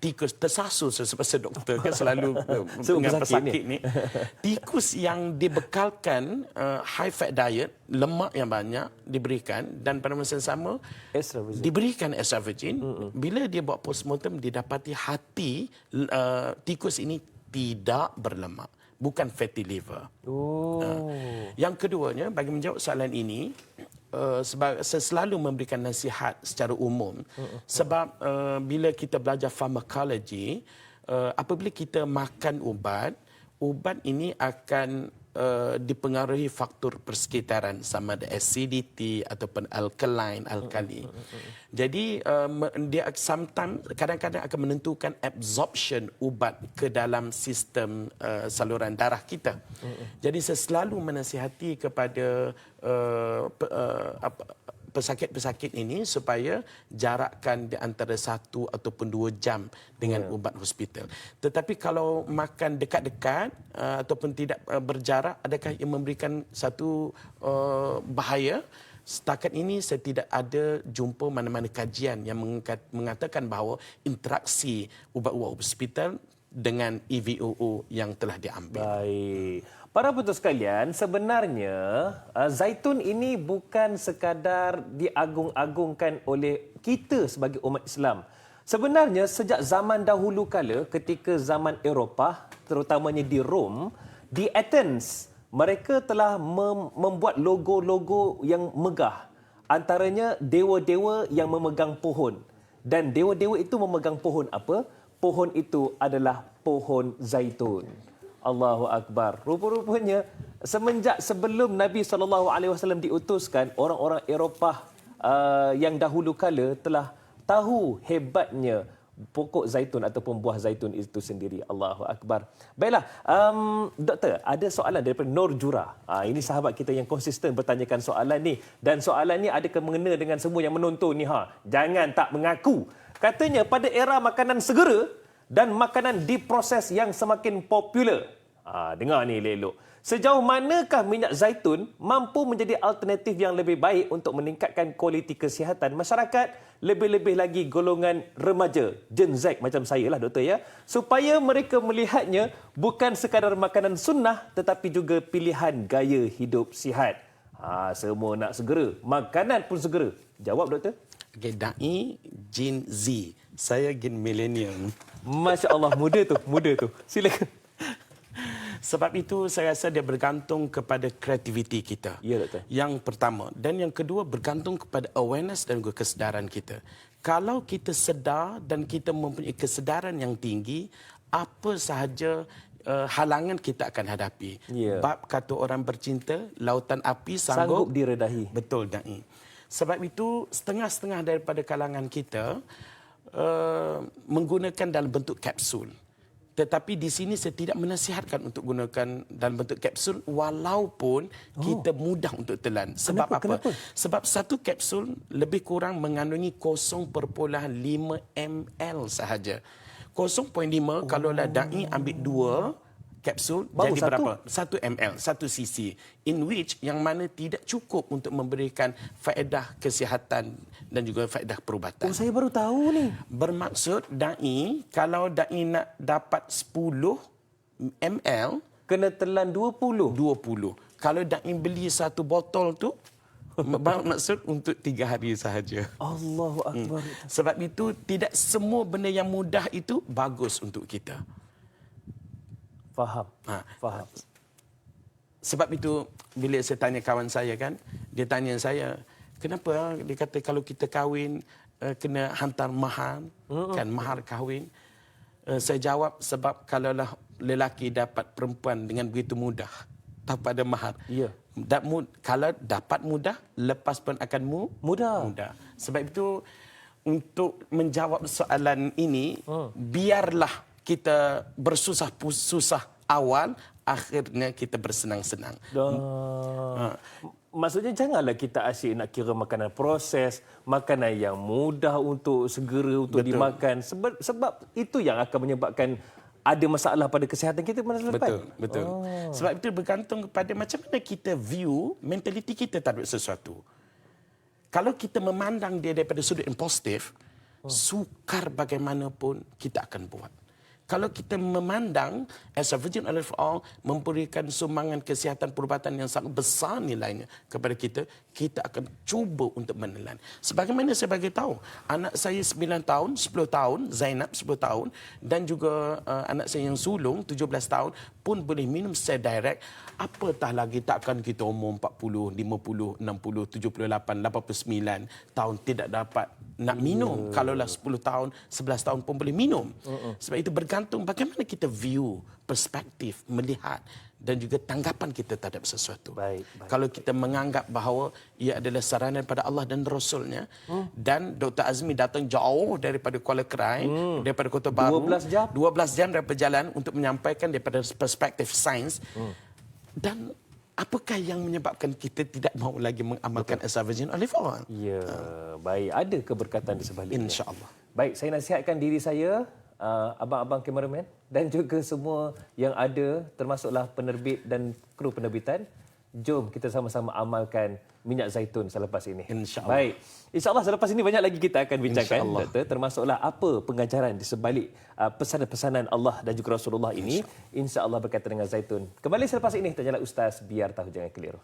B: tikus tersasul seperti doktor kan selalu dengan pesakit ni. Tikus yang dibekalkan high fat diet, lemak yang banyak diberikan, dan pada masa yang sama diberikan extra virgin. Bila dia buat postmortem, didapati hati tikus ini tidak berlemak, bukan fatty liver. Yang keduanya, bagi menjawab soalan ini, saya selalu memberikan nasihat secara umum, sebab bila kita belajar pharmacology, apabila kita makan ubat ini akan dipengaruhi faktor persekitaran, sama ada acidity ataupun alkali. Jadi dia kadang-kadang akan menentukan absorption ubat ke dalam sistem saluran darah kita. Jadi saya selalu menasihati kepada pesakit-pesakit ini supaya jarakkan di antara 1 ataupun 2 jam dengan ubat hospital. Tetapi kalau makan dekat-dekat ataupun tidak berjarak, adakah ia memberikan satu bahaya? Setakat ini saya tidak ada jumpa mana-mana kajian yang mengatakan bahawa interaksi ubat-ubat hospital dengan EVOO yang telah diambil.
A: Baik. Para penonton sekalian, sebenarnya zaitun ini bukan sekadar diagung-agungkan oleh kita sebagai umat Islam. Sebenarnya sejak zaman dahulu kala, ketika zaman Eropah, terutamanya di Rom, di Athens, mereka telah membuat logo-logo yang megah. Antaranya dewa-dewa yang memegang pohon. Dan dewa-dewa itu memegang pohon apa? Pohon itu adalah pohon zaitun. Allahu Akbar. Rupa-rupanya semenjak sebelum Nabi SAW diutuskan, orang-orang Eropah yang dahulu kala telah tahu hebatnya pokok zaitun ataupun buah zaitun itu sendiri. Allahu Akbar. Baiklah, Doktor, ada soalan daripada Nur Jura. Ini sahabat kita yang konsisten bertanyakan soalan ni. Dan soalan ni adakah mengena dengan semua yang menonton ni? Jangan tak mengaku. Katanya pada era makanan segera dan makanan diproses yang semakin popular. Dengar ni elok. Sejauh manakah minyak zaitun mampu menjadi alternatif yang lebih baik untuk meningkatkan kualiti kesihatan masyarakat, lebih-lebih lagi golongan remaja, Gen Z macam saya lah doktor ya, supaya mereka melihatnya bukan sekadar makanan sunnah tetapi juga pilihan gaya hidup sihat. Semua nak segera, makanan pun segera. Jawab doktor.
B: Okay, Dai Gen Z. Saya Gen Millennium.
A: Masya Allah, muda tu. Silakan.
B: Sebab itu saya rasa dia bergantung kepada kreativiti kita.
A: Ya, doktor.
B: Yang pertama. Dan yang kedua bergantung kepada awareness dan juga kesedaran kita. Kalau kita sedar dan kita mempunyai kesedaran yang tinggi, apa sahaja halangan kita akan hadapi.
A: Ya.
B: Bab kata orang bercinta, lautan api sanggup
A: diredahi.
B: Betul, Dai. Sebab itu setengah-setengah daripada kalangan kita menggunakan dalam bentuk kapsul. Tetapi di sini saya tidak menasihatkan untuk gunakan dalam bentuk kapsul walaupun kita mudah untuk telan. Sebab
A: Kenapa?
B: Sebab satu kapsul lebih kurang mengandungi 0.5 ml sahaja. 0.5 kalaulah Dai ambil 2 kapsul
A: baru
B: jadi berapa? 1 ml, 1 cc. In which yang mana tidak cukup untuk memberikan faedah kesihatan dan juga faedah perubatan.
A: Saya baru tahu ni.
B: Bermaksud Dai, kalau Dai nak dapat 10 ml,
A: Kena telan 20.
B: 20. Kalau Dai beli satu botol tu, bermaksud untuk 3 hari sahaja.
A: Allahu Akbar.
B: Sebab itu tidak semua benda yang mudah itu bagus untuk kita.
A: Faham.
B: Sebab itu bila saya tanya kawan saya kan, dia tanya saya, kenapa dia kata kalau kita kahwin kena hantar mahar, kan mahar kahwin. Saya jawab sebab kalaulah lelaki dapat perempuan dengan begitu mudah tanpa ada mahar.
A: Ya.
B: Kalau dapat mudah, lepas pun akan mudah. Sebab itu untuk menjawab soalan ini, biarlah kita bersusah-susah awal, akhirnya kita bersenang-senang.
A: Maksudnya janganlah kita asyik nak kira makanan proses, makanan yang mudah untuk segera untuk dimakan. Sebab itu yang akan menyebabkan ada masalah pada kesihatan kita masa depan.
B: Betul. Sebab itu bergantung kepada macam mana kita view mentaliti kita terhadap sesuatu. Kalau kita memandang dia daripada sudut yang positif, sukar bagaimanapun kita akan buat. Kalau kita memandang as a Virgin Olive Oil memberikan sumbangan kesihatan perubatan yang sangat besar nilainya kepada kita, kita akan cuba untuk menelan. Sebagaimana saya bagi tahu, anak saya 9 tahun, 10 tahun, Zainab 10 tahun dan juga anak saya yang sulung 17 tahun pun boleh minum secara direct. Apatah lagi takkan kita umur 40, 50, 60, 78, 89 tahun tidak dapat nak minum. Kalaulah 10 tahun, 11 tahun pun boleh minum. Sebab itu bergantung bagaimana kita view, perspektif, melihat dan juga tanggapan kita terhadap sesuatu.
A: Baik.
B: Kalau kita menganggap bahawa ia adalah saranan daripada Allah dan Rasulnya, dan Dr. Azmi datang jauh daripada Kuala Krai, daripada Kota Baru, 12 jam dari perjalanan untuk menyampaikan daripada perspektif sains. Dan apakah yang menyebabkan kita tidak mahu lagi mengamalkan As Virgin Olive Oil?
A: Ya, baik. Ada keberkatan di sebaliknya.
B: InsyaAllah.
A: Baik, saya nasihatkan diri saya, abang-abang kameraman dan juga semua yang ada, termasuklah penerbit dan kru penerbitan. Jom kita sama-sama amalkan minyak zaitun selepas ini.
B: InsyaAllah.
A: Baik. InsyaAllah selepas ini banyak lagi kita akan bincangkan, Doktor. Termasuklah apa pengajaran di sebalik pesanan-pesanan Allah dan juga Rasulullah ini. InsyaAllah berkaitan dengan zaitun. Kembali selepas ini, tanyalah Ustaz, biar tahu jangan keliru.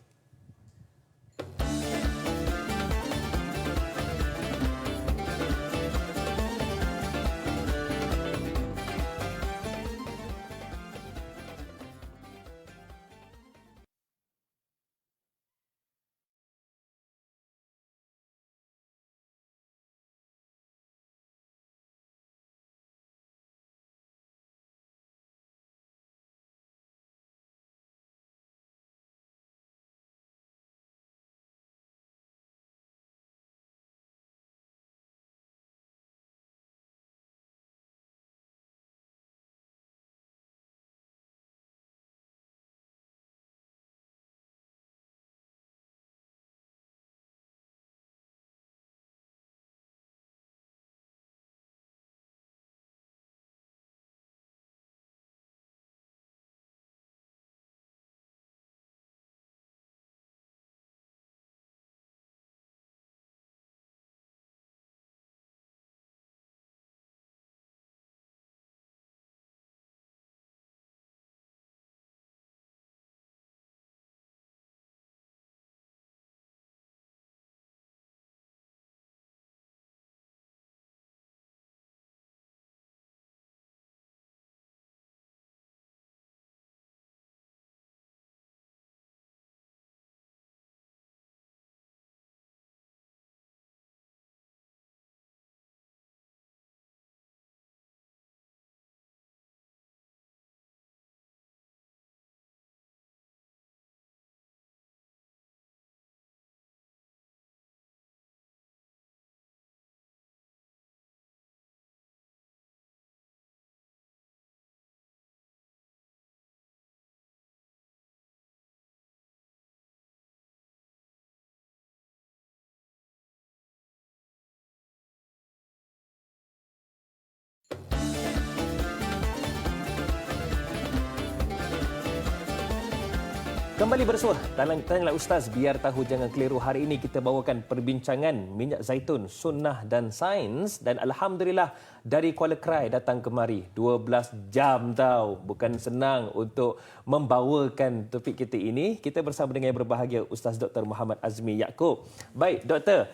A: Kembali bersua, Tanyalah Ustaz, biar tahu jangan keliru. Hari ini kita bawakan perbincangan minyak zaitun, sunnah dan sains. Dan Alhamdulillah dari Kuala Krai datang kemari. 12 jam tau. Bukan senang untuk membawakan topik kita ini. Kita bersama dengan yang berbahagia Ustaz Dr. Muhammad Azmi Yaakob. Baik, Doktor.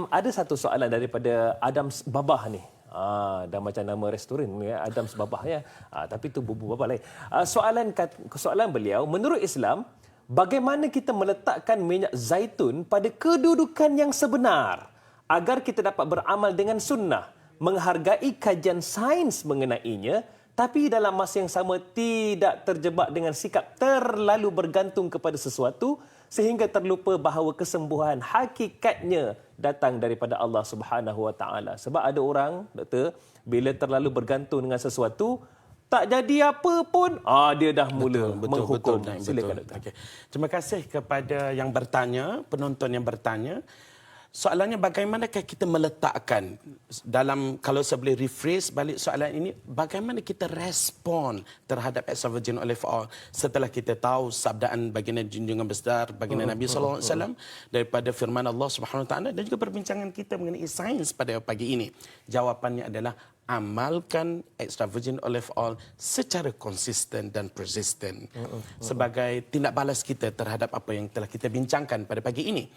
A: Ada satu soalan daripada Adams Babah ni. Dah macam nama restoran ya, Adams Babah ya. Tapi itu bubu babah lain. Soalan beliau, menurut Islam, bagaimana kita meletakkan minyak zaitun pada kedudukan yang sebenar agar kita dapat beramal dengan sunnah, menghargai kajian sains mengenainya, tapi dalam masa yang sama tidak terjebak dengan sikap terlalu bergantung kepada sesuatu sehingga terlupa bahawa kesembuhan hakikatnya datang daripada Allah Subhanahu Wa Taala. Sebab ada orang, doktor, bila terlalu bergantung dengan sesuatu, tak jadi apa pun, dia dah mula menghukum. Silakan, doktor.
B: Okay. Terima kasih kepada yang bertanya, penonton yang bertanya. Soalannya, bagaimanakah kita meletakkan dalam, kalau saya boleh rephrase balik soalan ini, bagaimana kita respon terhadap extra virgin olive oil setelah kita tahu sabdaan baginda junjungan besar baginda Nabi sallallahu alaihi wasallam daripada firman Allah Subhanahu wa taala dan juga perbincangan kita mengenai sains pada pagi ini. Jawapannya adalah amalkan extra virgin olive oil secara konsisten dan persisten sebagai tindak balas kita terhadap apa yang telah kita bincangkan pada pagi ini.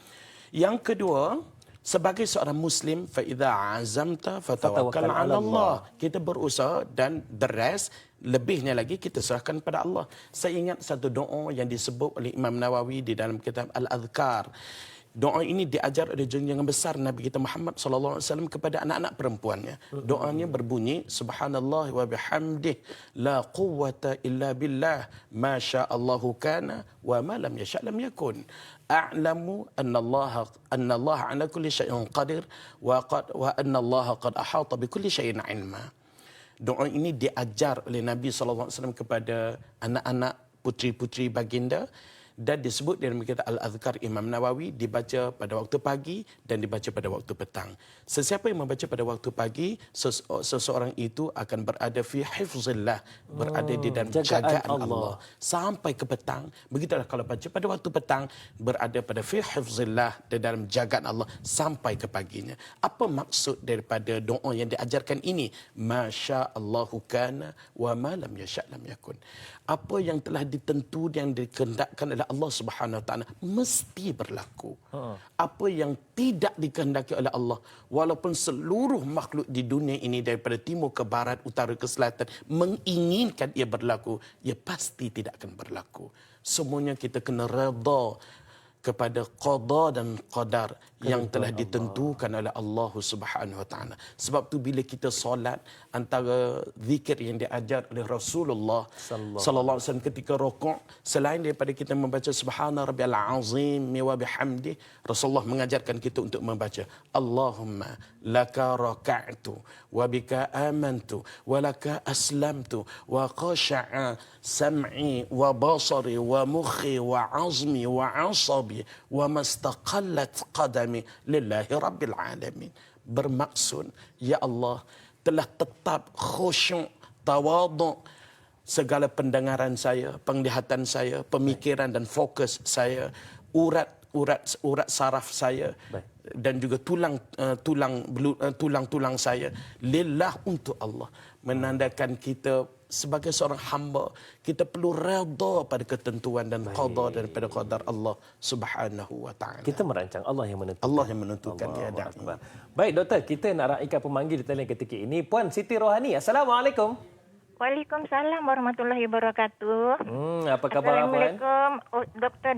B: Yang kedua, sebagai seorang Muslim, فَإِذَا عَزَمْتَ فَتَوَكَّلْ عَلَى اللَّهِ. Kita berusaha dan the rest, lebihnya lagi kita serahkan pada Allah. Saya ingat satu doa yang disebut oleh Imam Nawawi di dalam kitab Al-Adhkar. Doa ini diajar oleh junjungan besar Nabi kita Muhammad sallallahu alaihi wasallam kepada anak-anak perempuannya. Doanya berbunyi, Subhanallah wa bihamdih, la quwwata illa billah, ma sya'allahu kana wa ma lam yasha' lam yakun. A'lamu anna Allah ala kulli syai'in qadir wa anna Allah qad ahata bi kulli syai'in ilma. Doa ini diajar oleh Nabi sallallahu alaihi wasallam kepada anak-anak puteri-puteri baginda dan disebut dalam kitab Al-Adhkar Imam Nawawi, dibaca pada waktu pagi dan dibaca pada waktu petang. Sesiapa yang membaca pada waktu pagi, seseorang itu akan berada fi hifzillah, berada di dalam jagaan Allah sampai ke petang. Begitulah kalau baca pada waktu petang, berada pada fi hifzillah, di dalam jagaan Allah sampai ke paginya. Apa maksud daripada doa yang diajarkan ini? Masya-Allahu kana wa ma lam yasha' lam yakun. Apa yang telah ditentu yang dikehendakkan oleh Allah Subhanahu Wa Taala mesti berlaku. Apa yang tidak dikehendaki oleh Allah, walaupun seluruh makhluk di dunia ini daripada timur ke barat, utara ke selatan menginginkan ia berlaku, ia pasti tidak akan berlaku. Semuanya kita kena redha kepada qada dan qadar yang telah ditentukan oleh Allah Subhanahu Wa Taala. Sebab tu bila kita solat, antara zikir yang diajar oleh Rasulullah sallallahu alaihi wasallam ketika rukuk, selain daripada kita membaca subhana rabbiyal azim wa bihamdi, Rasulullah mengajarkan kita untuk membaca Allahumma laka raka'tu wa bika amantu wa laka aslamtu wa khasha'a sam'i wa basari wa mukhi wa azmi wa asabi wa mastaqallat qadami lillahi rabbil alamin. Bermaksud, ya Allah, telah tetap khusyuk, tawaduk segala pendengaran saya, penglihatan saya, pemikiran dan fokus saya, urat saraf saya dan juga tulang-tulang saya lillah, untuk Allah. Menandakan kita sebagai seorang hamba, kita perlu redha pada ketentuan dan qada daripada qadar Allah Subhanahu Wa Taala.
A: Kita merancang, Allah yang menentukan.
B: Allah yang menentukan keadaan.
A: Baik, doktor, kita nak raikan pemanggil di talian ketika ini, Puan Siti Rohani. Assalamualaikum.
E: Waalaikumsalam warahmatullahi wabarakatuh.
A: Apa khabar, Puan?
E: Assalamualaikum, doktor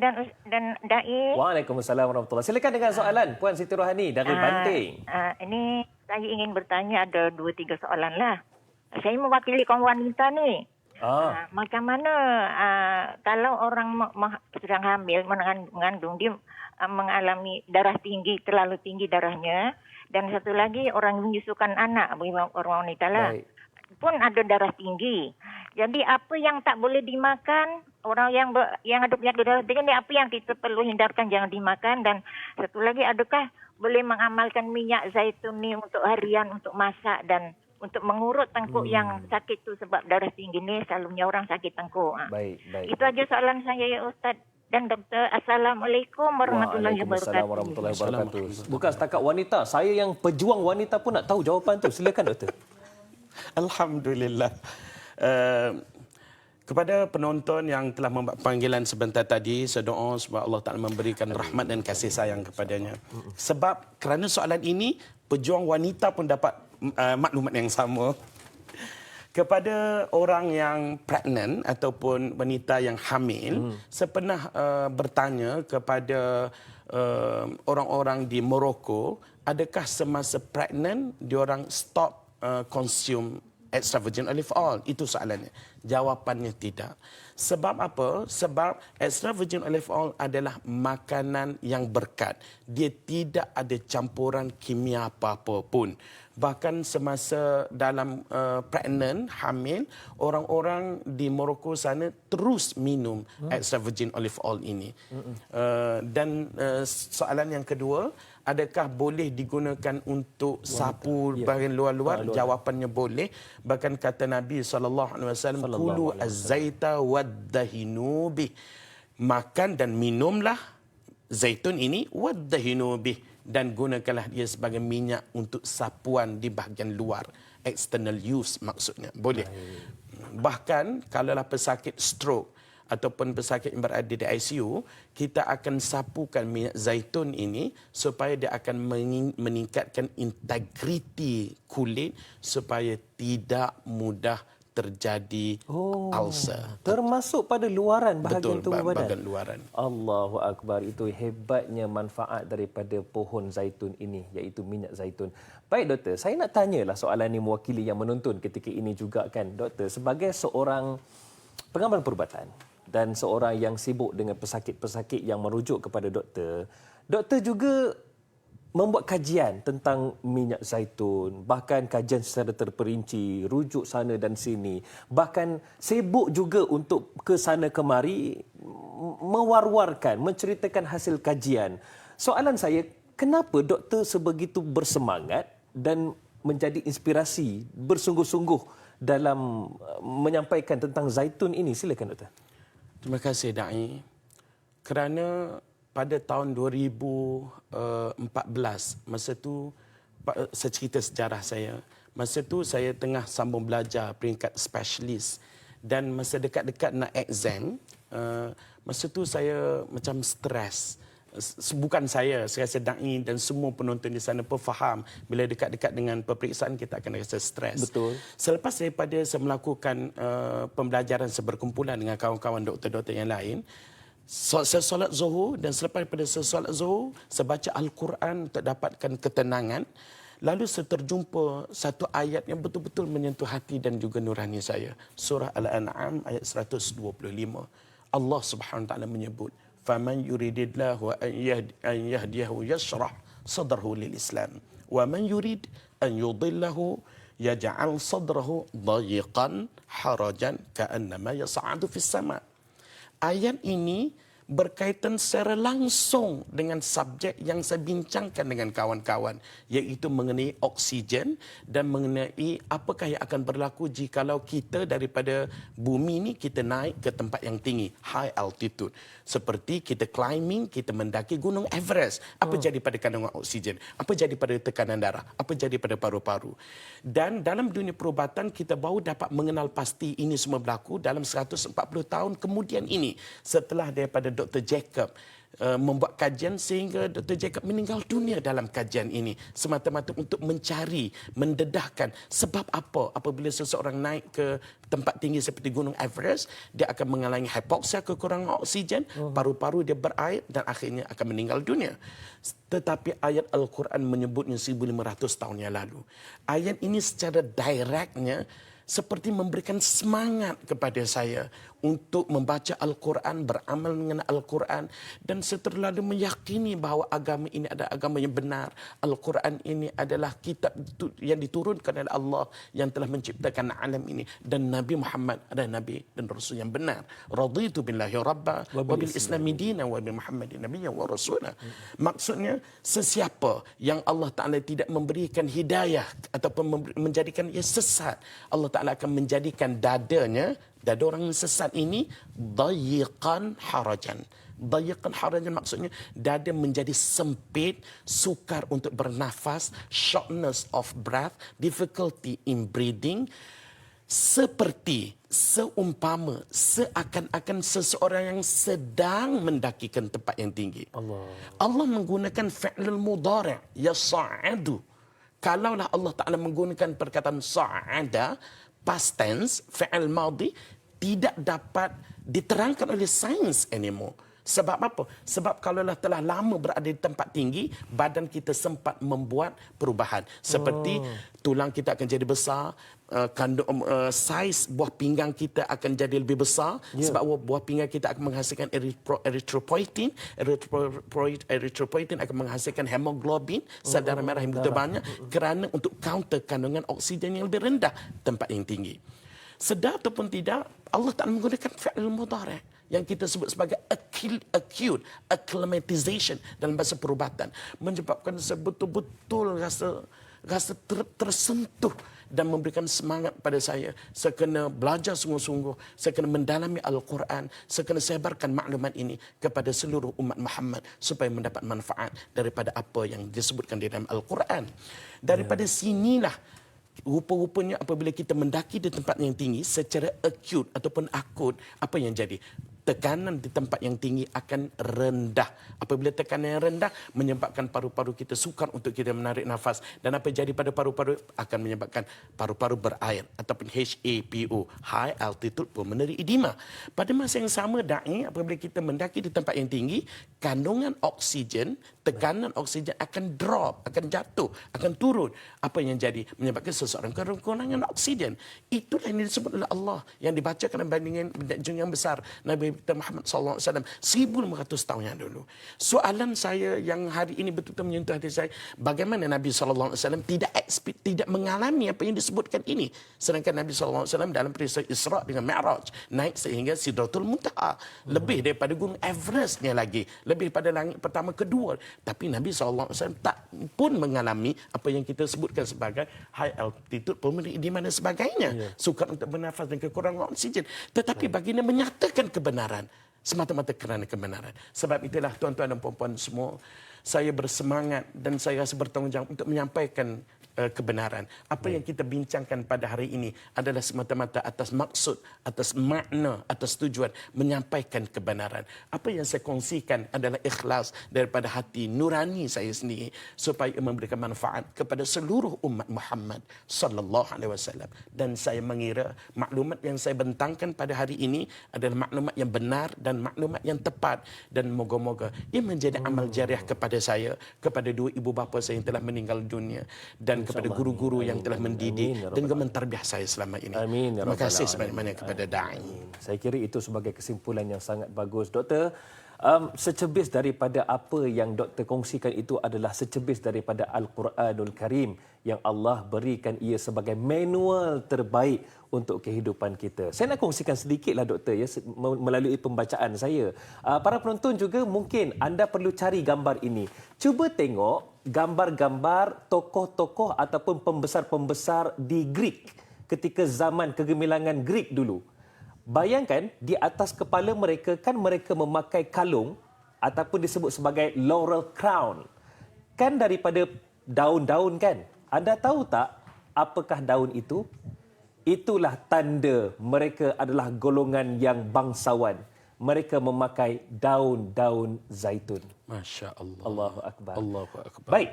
E: dan Dai.
A: Waalaikumsalam warahmatullahi. Silakan dengan soalan, Puan Siti Rohani dari Banting.
E: Ini saya ingin bertanya, ada 2-3 soalan lah. Saya mewakili kaum wanita ni. Macam mana kalau orang sedang hamil, mengandung, dia mengalami darah tinggi, terlalu tinggi darahnya. Dan satu lagi, orang menyusukan anak, orang wanita lah. Baik. Pun ada darah tinggi. Jadi apa yang tak boleh dimakan, orang yang ada penyakit darah tinggi, apa yang kita perlu hindarkan jangan dimakan. Dan satu lagi, adakah boleh mengamalkan minyak zaitun ni untuk harian, untuk masak dan untuk mengurut tengkuk yang sakit tu, sebab darah tinggi ni selalunya orang sakit tengkuk.
A: Baik.
E: Itu aja soalan saya ya Ustaz dan Doktor. Assalamualaikum warahmatullahi
A: Waalaikumsalam
E: wabarakatuh.
A: warahmatullahi wabarakatuh. Bukan setakat wanita, saya yang pejuang wanita pun nak tahu jawapan tu. Silakan doktor.
B: Alhamdulillah. Kepada penonton yang telah membuat panggilan sebentar tadi, saya doa supaya Allah Ta'ala memberikan rahmat dan kasih sayang kepadanya. Sebab kerana soalan ini, pejuang wanita pun dapat maklumat yang sama. Kepada orang yang pregnant ataupun wanita yang hamil, saya pernah bertanya kepada orang-orang di Morocco, adakah semasa pregnant diorang stop consume extra virgin olive oil? Itu soalannya. Jawapannya tidak. Sebab apa? Sebab extra virgin olive oil adalah makanan yang berkat. Dia tidak ada campuran kimia apa-apa pun. Bahkan semasa dalam pregnant, hamil, orang-orang di Morocco sana terus minum extra virgin olive oil ini. Dan soalan yang kedua, adakah boleh digunakan untuk sapu bahagian luar-luar? Jawapannya boleh. Bahkan kata Nabi SAW, kulu az-zaita waddahinu bih. Makan dan minumlah zaitun ini waddahinu bih, dan gunakanlah dia sebagai minyak untuk sapuan di bahagian luar, external use maksudnya. Boleh. Bahkan kalaulah pesakit stroke ataupun pesakit yang berada di ICU, kita akan sapukan minyak zaitun ini supaya dia akan meningkatkan integriti kulit supaya tidak mudah terjadi ulcer.
A: Termasuk pada luaran bahagian tubuh badan.
B: Bahagian luaran.
A: Allahu Akbar, itu hebatnya manfaat daripada pohon zaitun ini, iaitu minyak zaitun. Baik doktor, saya nak tanyalah soalan ini mewakili yang menonton ketika ini juga kan. Doktor, sebagai seorang pengamal perubatan dan seorang yang sibuk dengan pesakit-pesakit yang merujuk kepada doktor, doktor juga membuat kajian tentang minyak zaitun, bahkan kajian secara terperinci, rujuk sana dan sini. Bahkan sibuk juga untuk ke sana kemari, mewar-warkan, menceritakan hasil kajian. Soalan saya, kenapa doktor sebegitu bersemangat dan menjadi inspirasi, bersungguh-sungguh dalam menyampaikan tentang zaitun ini? Silakan doktor.
B: Terima kasih Da'i. Kerana pada tahun 2014, masa tu saya cerita sejarah saya. Masa tu saya tengah sambung belajar peringkat specialist, dan masa dekat-dekat nak exam, masa tu saya macam stres. Bukan saya rasa Da'i dan semua penonton di sana pun faham bila dekat-dekat dengan peperiksaan kita akan rasa stres.
A: Betul.
B: Selepas daripada saya melakukan pembelajaran seberkumpulan dengan kawan-kawan doktor-doktor yang lain, saya solat zuhur, dan selepas daripada saya solat zuhur, saya baca Al-Quran untuk dapatkan ketenangan. Lalu saya terjumpa satu ayat yang betul-betul menyentuh hati dan juga nurani saya. Surah Al-An'am ayat 125. Allah Subhanahu wa taala menyebut, "Faman yuridillahu an yahdiyahu yashrah sadrahu lil-Islam, wa man yurid an yudillahu yaj'al sadrahu dayiqan harajan ka'annama yas'adu fis sama'." Ayat ini berkaitan secara langsung dengan subjek yang saya bincangkan dengan kawan-kawan, iaitu mengenai oksigen dan mengenai apakah yang akan berlaku jikalau kita daripada bumi ni kita naik ke tempat yang tinggi, high altitude. Seperti kita climbing, kita mendaki gunung Everest. Apa jadi pada kandungan oksigen? Apa jadi pada tekanan darah? Apa jadi pada paru-paru? Dan dalam dunia perubatan kita baru dapat mengenal pasti ini semua berlaku dalam 140 tahun kemudian ini, setelah daripada Dr. Jacob membuat kajian sehingga Dr. Jacob meninggal dunia dalam kajian ini, semata-mata untuk mencari, mendedahkan sebab apa apabila seseorang naik ke tempat tinggi seperti Gunung Everest, dia akan mengalami hipoksia, kekurangan oksigen, paru-paru dia berair dan akhirnya akan meninggal dunia. Tetapi ayat Al-Quran menyebutnya 1500 tahun yang lalu. Ayat ini secara directnya seperti memberikan semangat kepada saya untuk membaca Al-Quran, beramal dengan Al-Quran, dan saya terlalu meyakini bahawa agama ini adalah agama yang benar. Al-Quran ini adalah kitab yang diturunkan oleh Allah yang telah menciptakan alam ini, dan Nabi Muhammad adalah Nabi dan Rasul yang benar. Raditu billahi rabba wa bil islami dina wa bi Muhammadin nabiyyan wa rasula. Maksudnya, sesiapa yang Allah Ta'ala tidak memberikan hidayah ataupun menjadikan ia sesat, Allah Ta'ala akan menjadikan dada orang yang sesat ini dayiqan harajan. Dayiqan harajan maksudnya dada menjadi sempit, sukar untuk bernafas, shortness of breath, difficulty in breathing, seperti, seumpama, seakan-akan seseorang yang sedang mendakikan tempat yang tinggi. Allah menggunakan fi'lul mudhari' yas'adu. Kalaulah Allah Ta'ala menggunakan perkataan sa'ada, past tense, fi'il madhi, tidak dapat diterangkan oleh sains anymore. Sebab apa? Sebab kalaulah telah lama berada di tempat tinggi, badan kita sempat membuat perubahan. Seperti tulang kita akan jadi besar, saiz buah pinggang kita akan jadi lebih besar, sebab buah pinggang kita akan menghasilkan erythropoietin. Erythropoietin akan menghasilkan hemoglobin, sel darah merah yang begitu banyak, kerana untuk counter kandungan oksigen yang lebih rendah tempat yang tinggi. Sedar ataupun tidak, Allah Ta'ala menggunakan fi'il mudhari' yang kita sebut sebagai acute acclimatization dalam bahasa perubatan, menyebabkan saya betul-betul rasa tersentuh dan memberikan semangat pada saya. Saya kena belajar sungguh-sungguh, saya kena mendalami Al-Quran, saya kena sebarkan maklumat ini kepada seluruh umat Muhammad supaya mendapat manfaat daripada apa yang disebutkan di dalam Al-Quran. Daripada sinilah rupa-rupanya apabila kita mendaki di tempat yang tinggi secara acute ataupun akut, apa yang jadi? Tekanan di tempat yang tinggi akan rendah. Apabila tekanan yang rendah menyebabkan paru-paru kita sukar untuk kita menarik nafas. Dan apa yang jadi pada paru-paru akan menyebabkan paru-paru berair ataupun HAPO, High Altitude Pulmonary Edema. Pada masa yang sama, da'i, apabila kita mendaki di tempat yang tinggi, kandungan oksigen, tekanan oksigen akan drop, akan jatuh, akan turun. Apa yang jadi? Menyebabkan seseorang kekurangan oksigen. Itulah yang disebut oleh Allah, yang dibacakan dalam bandingan yang besar Nabi kita Muhammad SAW 1500 tahun yang dulu. Soalan saya yang hari ini betul-betul menyentuh hati saya, bagaimana Nabi SAW tidak mengalami apa yang disebutkan ini, sedangkan Nabi SAW dalam peristiwa Isra dengan Mi'raj naik sehingga Sidratul Muntaha, lebih daripada gunung Everestnya lagi, lebih pada langit pertama kedua, tapi Nabi SAW tak pun mengalami apa yang kita sebutkan sebagai high altitude pulmonary edema dan sebagainya, sukar untuk bernafas dan kekurangan oksigen. Tetapi baginda menyatakan kebenaran semata-mata kerana kebenaran. Sebab itulah tuan-tuan dan puan-puan semua, saya bersemangat dan saya rasa bertanggungjawab untuk menyampaikan kebenaran. Apa yang kita bincangkan pada hari ini adalah semata-mata atas maksud, atas makna, atas tujuan menyampaikan kebenaran. Apa yang saya kongsikan adalah ikhlas daripada hati nurani saya sendiri supaya memberikan manfaat kepada seluruh umat Muhammad sallallahu alaihi wasallam. Dan saya mengira maklumat yang saya bentangkan pada hari ini adalah maklumat yang benar dan maklumat yang tepat, dan moga-moga ia menjadi amal jariah kepada saya, kepada dua ibu bapa saya yang telah meninggal dunia, dan kepada guru-guru yang telah mendidik dan juga mentarbiah saya selama ini.
A: Amin.
B: Terima kasih sebanyak-banyak kepada da'i.
A: Saya kira itu sebagai kesimpulan yang sangat bagus. Doktor, secebis daripada apa yang doktor kongsikan itu adalah secebis daripada Al-Quranul Karim yang Allah berikan ia sebagai manual terbaik untuk kehidupan kita. Saya nak kongsikan sedikitlah doktor ya, melalui pembacaan saya. Para penonton juga mungkin anda perlu cari gambar ini. Cuba tengok gambar-gambar tokoh-tokoh ataupun pembesar-pembesar di Greek ketika zaman kegemilangan Greek dulu. Bayangkan di atas kepala mereka kan mereka memakai kalung ataupun disebut sebagai laurel crown. Kan daripada daun-daun kan? Anda tahu tak apakah daun itu? Itulah tanda mereka adalah golongan yang bangsawan. Mereka memakai daun-daun zaitun.
B: Masya Allah.
A: Allahu Akbar.
B: Allahu Akbar.
A: Baik.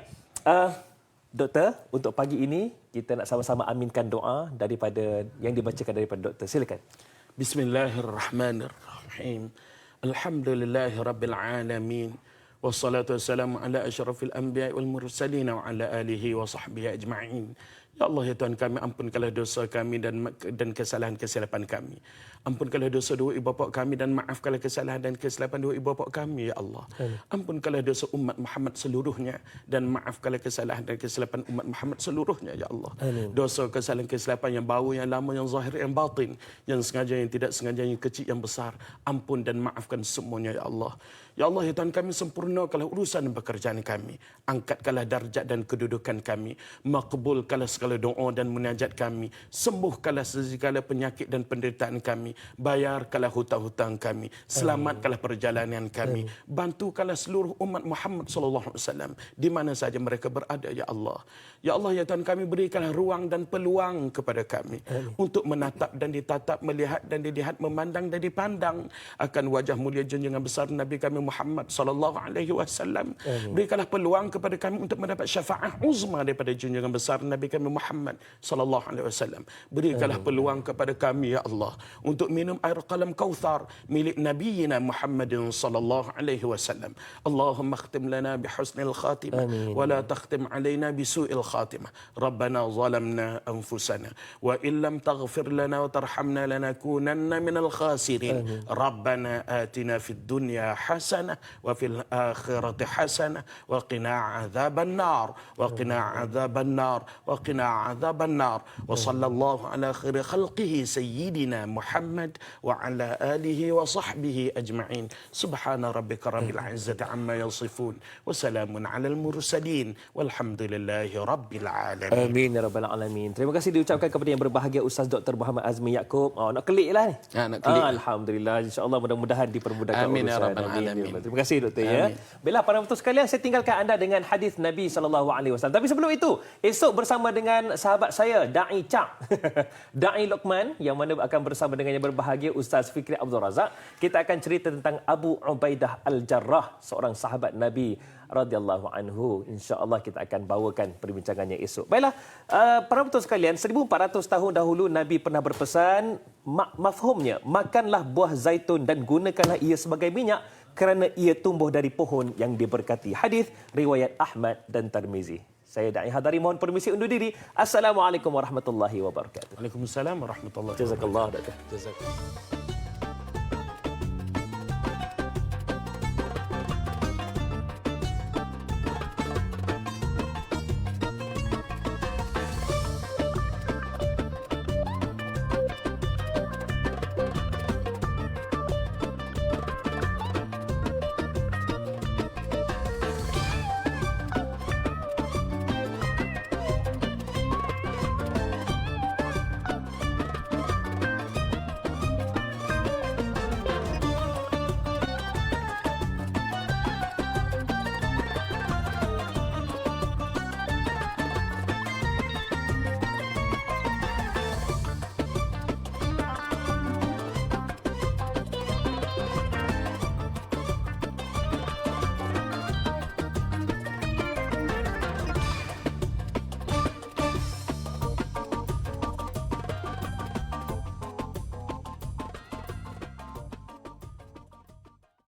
A: Doktor, untuk pagi ini kita nak sama-sama aminkan doa daripada yang dibacakan daripada doktor. Silakan.
B: Bismillahirrahmanirrahim. Alhamdulillahi rabbil alamin. Wassalatu wassalamu ala asyrafil anbiya wal mursalin wa ala alihi wa sahbihi ajma'in. Ya Allah, ya Tuhan kami, ampunkanlah dosa kami dan kesalahan-kesilapan kami. Ampunkanlah dosa dua ibu bapa kami dan maafkanlah kesalahan dan kesilapan dua ibu bapa kami, ya Allah. Ampunkanlah dosa umat Muhammad seluruhnya dan maafkanlah kesalahan dan kesilapan umat Muhammad seluruhnya, ya Allah. Dosa, kesalahan, kesilapan yang baru, yang lama, yang zahir, yang batin, yang sengaja, yang tidak sengaja, yang kecil, yang besar, ampun dan maafkan semuanya, ya Allah. Ya Allah, ya Tuhan kami, sempurnakanlah urusan dan pekerjaan kami. Angkatkanlah darjat dan kedudukan kami. Makbulkanlah segala doa dan munajat kami. Sembuhkanlah segala penyakit dan penderitaan kami. Bayarkanlah hutang-hutang kami. Selamatkanlah perjalanan kami. Bantukanlah seluruh umat Muhammad SAW di mana saja mereka berada, ya Allah. Ya Allah, ya Tuhan kami, berikanlah ruang dan peluang kepada kami untuk menatap dan ditatap, melihat dan dilihat, memandang dan dipandang akan wajah mulia junjungan besar Nabi kami Muhammad sallallahu alaihi wasallam. Berikanlah peluang kepada kami untuk mendapat syafaat uzma daripada junjungan besar Nabi kami Muhammad sallallahu alaihi wasallam. Berikanlah peluang kepada kami, ya Allah, untuk minum air qalam kautsar milik nabiyina Muhammadin sallallahu alaihi wasallam. Allahumma khtim lana bihusnil khatimah wa la takhtim alaina bisu'il khatimah. Rabbana zalamna anfusana wa in lam taghfir lana wa tarhamna lanakunanna minal khasirin. Rabbana atina fid dunya hasanah وفي الآخرة حسنة وقنا عذاب النار وقنا عذاب النار وقنا عذاب النار وصلى الله على خير خلقه سيدنا محمد وعلى آله وصحبه أجمعين سبحان ربك رب العزة عما يصفون وسلام على المرسلين والحمد لله رب العالمين.
A: Amin ya rabbal alamin. Terima kasih diucapkan kepada yang berbahagia Ustaz Dr. Muhammad Azmi Yaakob. Nak kelik lah ni.
B: Nak kelik.
A: Alhamdulillah, insya-Allah mudah-mudahan dipermudahkan
B: Amin
A: urusan.
B: ya rabbal alamin.
A: Terima kasih Doktor ya. Baiklah para penonton sekalian, saya tinggalkan anda dengan hadis Nabi SAW. Tapi sebelum itu, esok bersama dengan sahabat saya Dai Cak, Dai Luqman, yang mana akan bersama dengan yang berbahagia Ustaz Fikri Abdul Razak. Kita akan cerita tentang Abu Ubaidah Al-Jarrah, seorang sahabat Nabi radhiyallahu anhu. Insya-Allah kita akan bawakan perbincangannya esok. Baiklah, para penonton sekalian, 1400 tahun dahulu Nabi pernah berpesan, mafhumnya, makanlah buah zaitun dan gunakanlah ia sebagai minyak kerana ia tumbuh dari pohon yang diberkati. Hadis riwayat Ahmad dan Tirmizi. Saya Dai Hadari mohon permisi undur diri. Assalamualaikum warahmatullahi wabarakatuh.
B: Waalaikumsalam warahmatullahi wabarakatuh.
A: Jazakallah, Doktor.
B: Jazakallah.